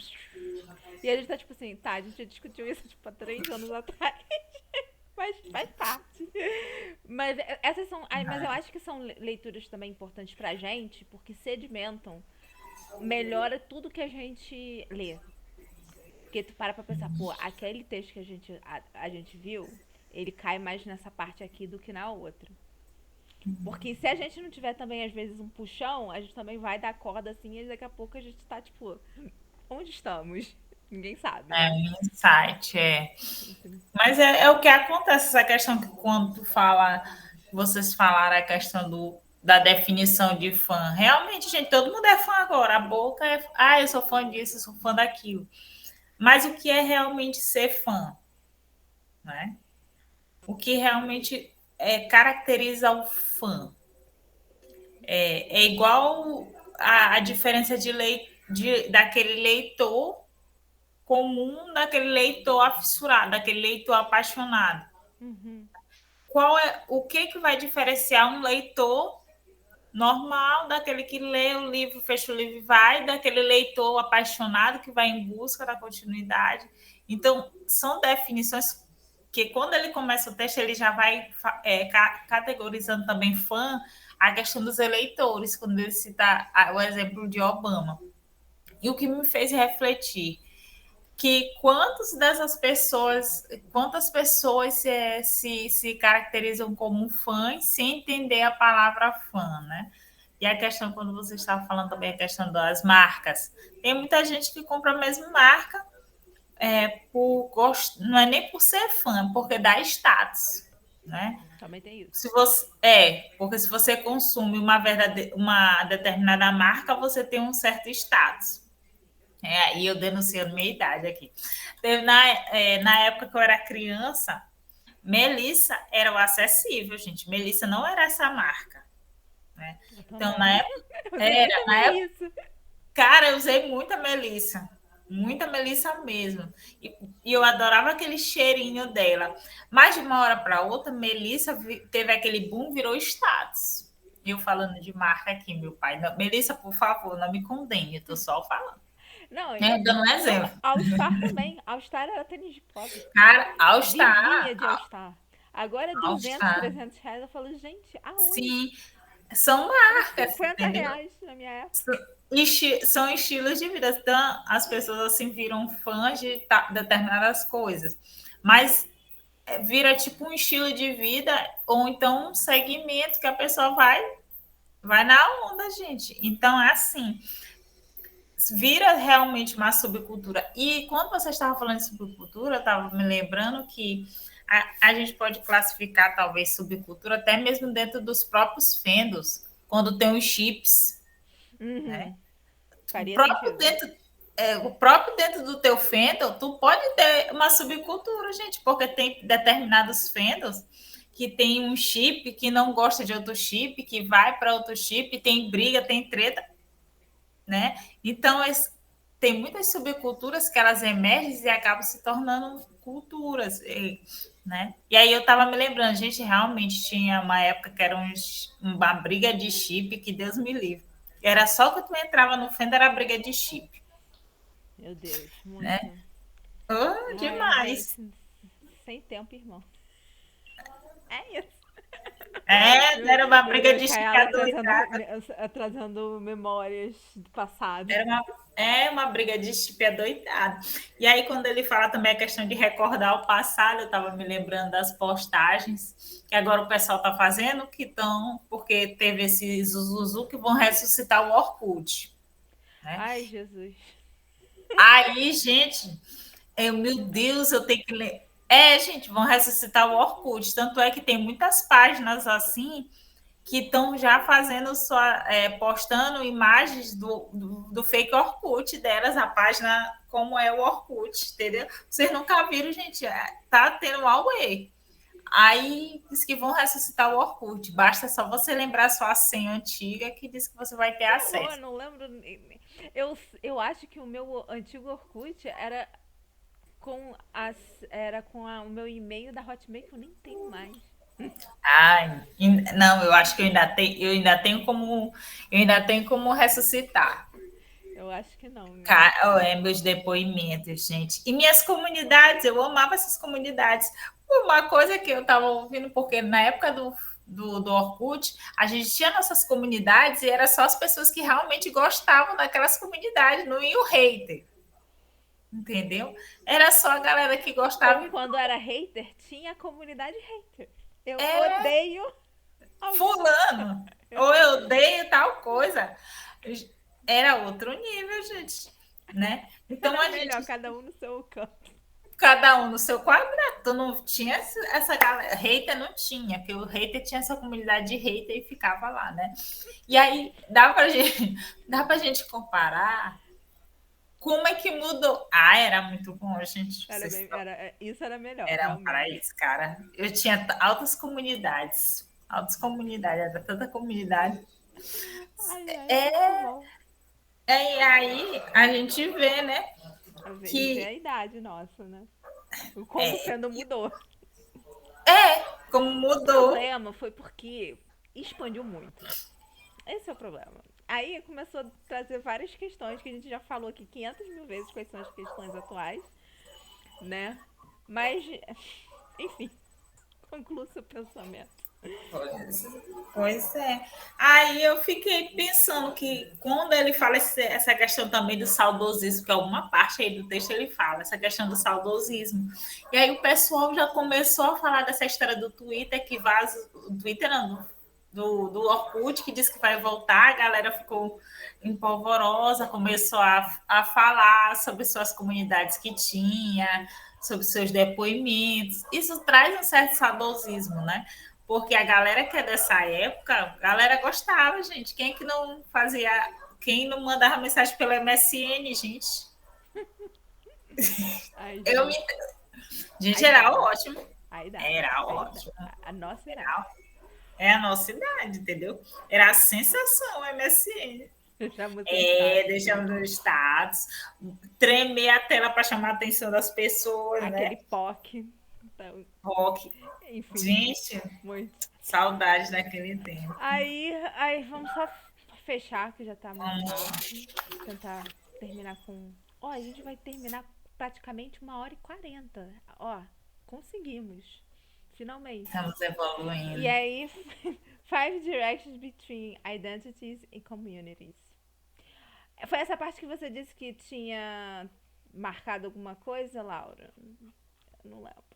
E a gente tá tipo assim, tá, a gente discutiu isso tipo há 3 anos atrás. Mas faz parte. Mas essas são. Mas eu acho que são leituras também importantes pra gente, porque sedimentam, melhora tudo que a gente lê. Porque tu para pra pensar, pô, aquele texto que a gente viu, ele cai mais nessa parte aqui do que na outra. Porque se a gente não tiver também, às vezes, um puxão, a gente também vai dar corda assim e daqui a pouco a gente tá, tipo, onde estamos? Ninguém sabe, É né? um insight, é. Mas é o que acontece, essa questão que quando tu fala, vocês falaram a questão da definição de fã. Realmente, gente, todo mundo é fã agora. A boca é, eu sou fã disso, eu sou fã daquilo. Mas o que é realmente ser fã, né? O que realmente caracteriza o fã? É igual a diferença daquele leitor comum, daquele leitor afissurado, daquele leitor apaixonado. Uhum. O que vai diferenciar um leitor normal daquele que lê o livro, fecha o livro e vai, daquele leitor apaixonado que vai em busca da continuidade? Então, são definições que, quando ele começa o texto, ele já vai categorizando também fã, a questão dos eleitores, quando ele cita o exemplo de Obama. E o que me fez refletir que quantas pessoas se caracterizam como fãs sem entender a palavra fã, né? E a questão, quando você estava falando também, a questão das marcas. Tem muita gente que compra a mesma marca não é nem por ser fã, porque dá status, né? Também tem isso. Porque se você consome uma determinada marca, você tem um certo status. Aí eu denunciando minha idade aqui. Na época que eu era criança, Melissa era o acessível, gente. Melissa não era essa marca, né? Então, na época, cara, eu usei muita Melissa mesmo. E eu adorava aquele cheirinho dela. Mas de uma hora para outra, Melissa teve aquele boom, virou status. Eu falando de marca aqui, meu pai. Não, Melissa, por favor, não me condene, eu tô só falando. Não, Dando um exemplo. All Star também. All Star era tênis de pobre. Cara, All Star. Vivia de All Star. Agora é All 200, Star. 300 reais. Eu falo, gente, aonde? Sim, são Era marcas, 50 entendeu? reais na minha época. São estilos de vida. Então, as pessoas assim viram fãs de determinadas coisas. Mas vira tipo um estilo de vida ou então um segmento que a pessoa vai na onda, gente. Então, é assim, vira realmente uma subcultura. E quando você estava falando de subcultura, eu estava me lembrando que a gente pode classificar talvez subcultura até mesmo dentro dos próprios fandoms, quando tem os chips, né? Faria sentido. O próprio dentro do teu fandom, tu pode ter uma subcultura, gente, porque tem determinados fandoms que tem um chip que não gosta de outro chip, que vai para outro chip, tem briga, tem treta, né? Então, tem muitas subculturas que elas emergem e acabam se tornando culturas, né? E aí eu estava me lembrando, gente, realmente tinha uma época que era uma briga de chip, que Deus me livre. Era só que tu entrava no fandom, era briga de chip. Meu Deus, muito. Né? Oh, demais. Gente, sem tempo, irmão. É isso. Era uma briga de chip trazendo memórias do passado. Era uma briga de chip adoidado. E aí, quando ele fala também a questão de recordar o passado, eu estava me lembrando das postagens que agora o pessoal está fazendo, porque teve esse Zuzuzu que vão ressuscitar o Orkut. Né? Ai, Jesus. Aí, gente, meu Deus, eu tenho que ler. Gente, vão ressuscitar o Orkut. Tanto é que tem muitas páginas assim que estão já fazendo postando imagens do fake Orkut delas, a página como é o Orkut, entendeu? Vocês nunca viram, gente, tá tendo um Huawei. Aí diz que vão ressuscitar o Orkut. Basta só você lembrar sua senha antiga que diz que você vai ter acesso. Eu não lembro. Eu acho que o meu antigo Orkut era com o meu e-mail da Hotmail, que eu nem tenho mais. Ai, não, eu acho que eu ainda tenho como ressuscitar. Eu acho que não, menina. Meus depoimentos, gente. E minhas comunidades, eu amava essas comunidades. Uma coisa que eu estava ouvindo, porque na época do Orkut, a gente tinha nossas comunidades e era só as pessoas que realmente gostavam daquelas comunidades, não ia o hater. Entendeu? Era só a galera que gostava. Quando era hater, tinha a comunidade hater. Eu É, odeio fulano, ou eu odeio tal coisa. Era outro nível, gente, né? Então Era a melhor, gente, cada um no seu canto. cada um no seu quadrado, tu não tinha essa galera, hater não tinha, porque o hater tinha essa comunidade de hater e ficava lá, né? E aí dá pra gente comparar como é que mudou. Ah, era muito bom, gente. Isso era melhor, Era um realmente. paraíso, cara. Eu tinha altas comunidades, era tanta comunidade. Muito bom. E aí a gente vê, né, E vê que a idade nossa, né? Como o fandom mudou. como O mudou. problema foi porque expandiu muito. Esse é o problema. Aí começou a trazer várias questões que a gente já falou aqui 500 mil vezes quais são as questões atuais, né? Mas, enfim, conclua seu pensamento. Pois é. Aí eu fiquei pensando que quando ele fala essa questão também do saudosismo, que é uma parte aí do texto ele fala, essa questão do saudosismo. E aí o pessoal já começou a falar dessa história do Twitter, que vaza, do Twitter não, do Orkut, que disse que vai voltar, a galera ficou empolvorosa, começou a falar sobre suas comunidades que tinha, sobre seus depoimentos. Isso traz um certo saudosismo, né? Porque a galera que é dessa época, a galera gostava, gente. Quem é que não fazia, quem não mandava mensagem pelo MSN, gente? Ai, Eu me... gente. Gente, era ótimo. A idade. Era ótimo. A nossa idade. É a nossa idade, entendeu? Era a sensação MSN. Deixamos no status, tremer a tela para chamar a atenção das pessoas, aquele né? POC. Então, rock. enfim. Gente, Muito. saudade daquele tempo. Aí vamos só fechar, que já tá muito tarde. Tentar terminar com... Ó, a gente vai terminar praticamente 1h40. Ó, conseguimos. Finalmente. Estamos evoluindo. E aí, 5 directions between identities and communities. Foi essa parte que você disse que tinha marcado alguma coisa, Laura? Eu não lembro.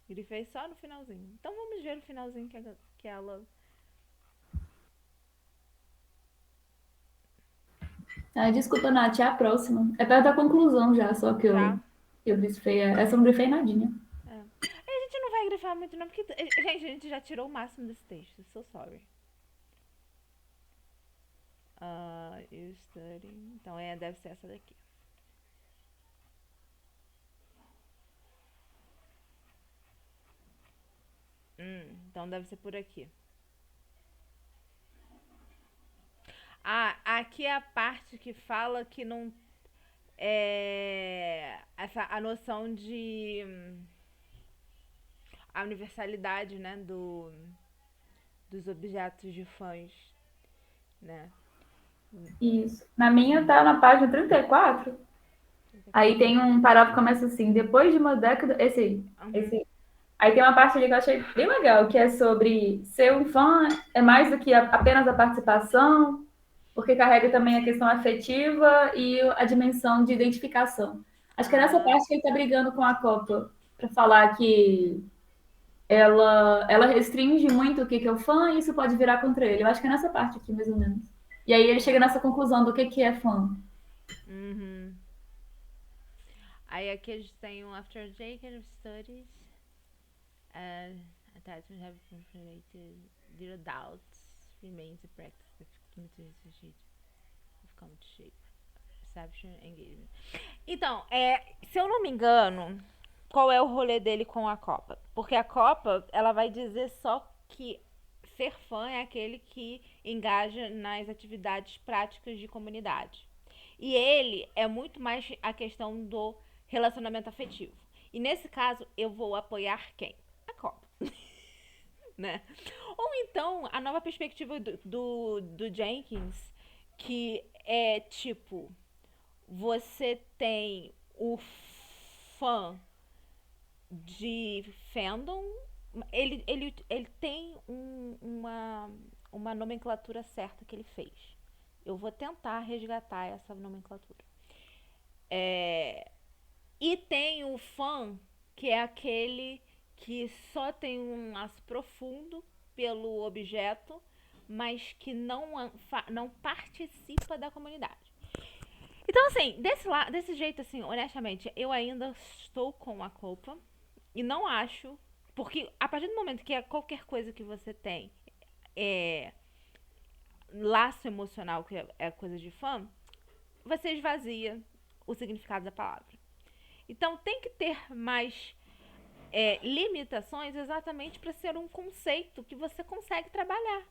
Grifei só no finalzinho. Então vamos ver o finalzinho que ela... Desculpa, Nath, é a próxima. É perto da conclusão já, só que eu grifei. Essa eu não grifei nadinha. A gente não vai grifar muito não, porque... Gente, a gente já tirou o máximo desse texto. So sorry. You study... Então deve ser essa daqui. Então deve ser por aqui. Aqui é a parte que fala que não... a noção de... A universalidade, né, dos objetos de fãs, né? Isso. Na minha tá na página 34. Aí tem um parágrafo que começa assim, depois de uma década... Esse aí. Aí tem uma parte ali que eu achei bem legal, que é sobre ser um fã é mais do que apenas a participação, porque carrega também a questão afetiva e a dimensão de identificação. Acho que é nessa parte que ele está brigando com a Copa, para falar que ela restringe muito o que é o fã e isso pode virar contra ele. Eu acho que é nessa parte aqui, mais ou menos. E aí ele chega nessa conclusão do que é fã. Aí aqui a gente tem um After Decade of Studies. Attachment have confirmated little doubts remains a practice that continues of come to shape perception engagement. Então, se eu não me engano, qual é o rolê dele com a Copa? Porque a Copa, ela vai dizer só que ser fã é aquele que engaja nas atividades práticas de comunidade. E ele é muito mais a questão do relacionamento afetivo. E nesse caso, eu vou apoiar quem? A Copa. né? Ou então, a nova perspectiva do Jenkins, que é tipo, você tem o fã de fandom, ele tem uma nomenclatura certa que ele fez. Eu vou tentar resgatar essa nomenclatura. E tem o fã, que é aquele que só tem um laço profundo pelo objeto, mas que não participa da comunidade. Então, assim, desse jeito, assim, honestamente, eu ainda estou com a culpa. E não acho. Porque a partir do momento que qualquer coisa que você tem é laço emocional, que é coisa de fã, você esvazia o significado da palavra. Então tem que ter mais limitações exatamente para ser um conceito que você consegue trabalhar.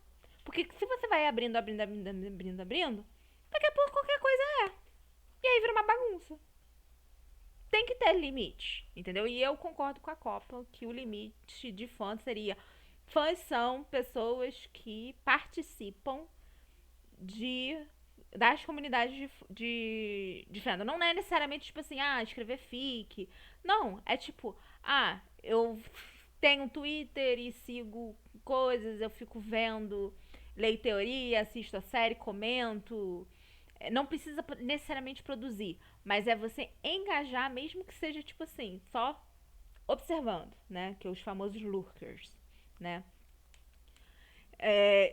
Porque se você vai abrindo, daqui a pouco qualquer coisa e aí vira uma bagunça. Tem que ter limite, entendeu? E eu concordo com a Copa que o limite de fãs seria: fãs são pessoas que participam das comunidades de fandom. Não é necessariamente tipo assim, escrever fic. Não, é tipo, eu tenho um Twitter e sigo coisas, eu fico vendo, leio teoria, assisto a série, comento. Não precisa necessariamente produzir, mas é você engajar, mesmo que seja tipo assim, só observando, né? Que é os famosos lurkers, né?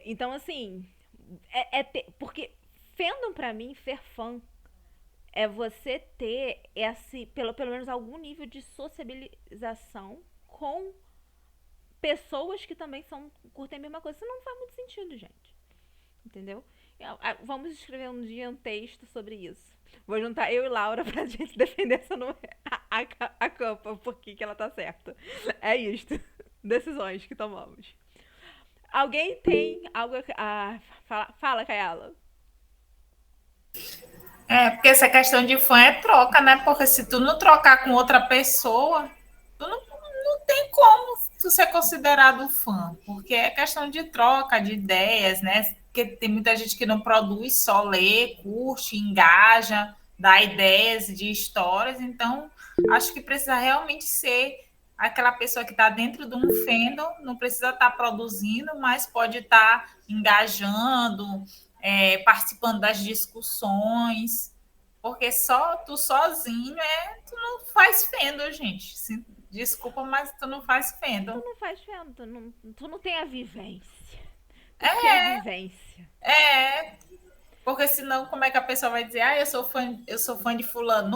Então, assim, porque fandom pra mim, ser fã, é você ter pelo menos algum nível de sociabilização com pessoas que também curtem a mesma coisa. Isso não faz muito sentido, gente. Entendeu? Vamos escrever um dia um texto sobre isso. Vou juntar eu e Laura pra gente defender a Copa, porque que ela tá certa. É isto. Decisões que tomamos. Alguém tem algo a fala, Kayala. Porque essa questão de fã é troca, né? Porque se tu não trocar com outra pessoa, tu não tem como tu ser considerado fã, porque é questão de troca de ideias, né? Porque tem muita gente que não produz, só lê, curte, engaja, dá ideias de histórias, então acho que precisa realmente ser aquela pessoa que está dentro de um fandom, não precisa estar produzindo, mas pode estar engajando, participando das discussões, porque só tu sozinho tu não faz fandom, gente. Desculpa, mas tu não faz fandom. Tu não faz fandom, tu não tem a vivência. Tu quer a vivência. Porque senão como é que a pessoa vai dizer, eu sou fã de fulano,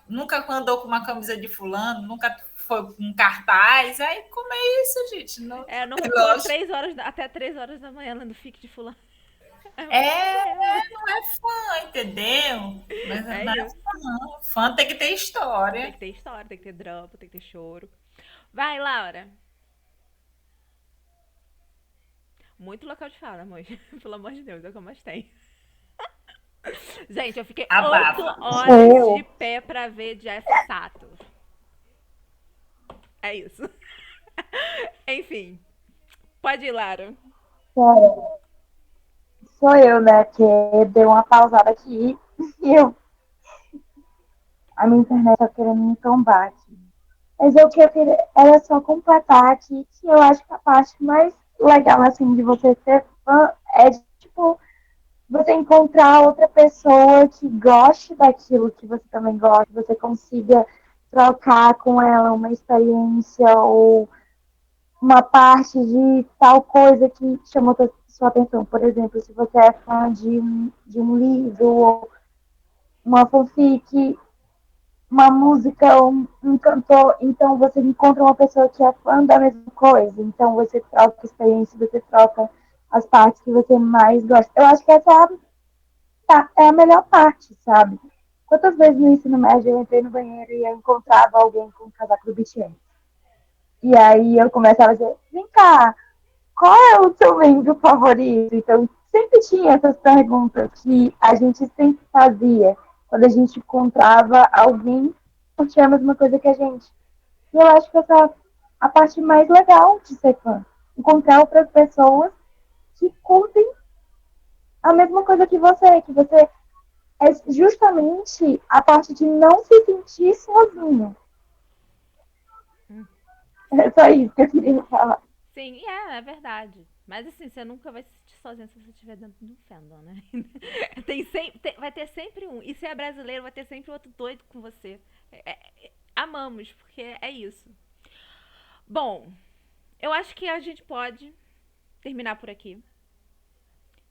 nunca andou com uma camisa de fulano, nunca foi com um cartaz, aí como é isso, gente? Não ficou até 3 horas da manhã lendo fic de fulano. Não é fã, entendeu? Mas não é fã. Fã tem que ter história. Tem que ter história, tem que ter drama, tem que ter choro. Vai, Laura. Muito local de fala, amor. Pelo amor de Deus, é o que eu mais tenho. Gente, eu fiquei 8 horas de pé pra ver Jeff Sato. É isso. Enfim. Pode ir, Lara. Sou eu, né? Que deu uma pausada aqui e a minha internet tá querendo me tombar aqui. Mas eu queria era só completar aqui que eu acho que a parte mais legal, assim, de você ser fã é de, tipo, você encontrar outra pessoa que goste daquilo que você também gosta, você consiga trocar com ela uma experiência ou uma parte de tal coisa que chamou sua atenção. Por exemplo, se você é fã de um livro ou uma fanfic, uma música, um cantor, então você encontra uma pessoa que é fã da mesma coisa, então você troca experiência, você troca as partes que você mais gosta. Eu acho que essa é a melhor parte, sabe? Quantas vezes no ensino médio eu entrei no banheiro e eu encontrava alguém com o casaco do BTS? E aí eu começava a dizer, vem cá, qual é o seu membro favorito? Então sempre tinha essas perguntas que a gente sempre fazia quando a gente encontrava alguém que curtia a mesma coisa que a gente. E eu acho que essa é a parte mais legal de ser fã. encontrar outras pessoas que curtem a mesma coisa que você é justamente a parte de não se sentir sozinho. É só isso que eu queria falar. Sim, é verdade. Mas assim, você nunca vai se sentir sozinho se você estiver dentro do fandom, né? Vai ter sempre um. E se é brasileiro, vai ter sempre outro doido com você. Amamos, porque é isso. Bom, eu acho que a gente pode terminar por aqui,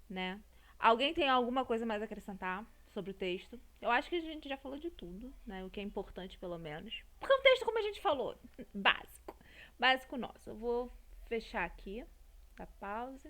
né? Alguém tem alguma coisa mais a acrescentar sobre o texto? Eu acho que a gente já falou de tudo, né? O que é importante, pelo menos. Porque é um texto, como a gente falou, básico. Básico nosso. Eu vou fechar aqui. Dá pausa.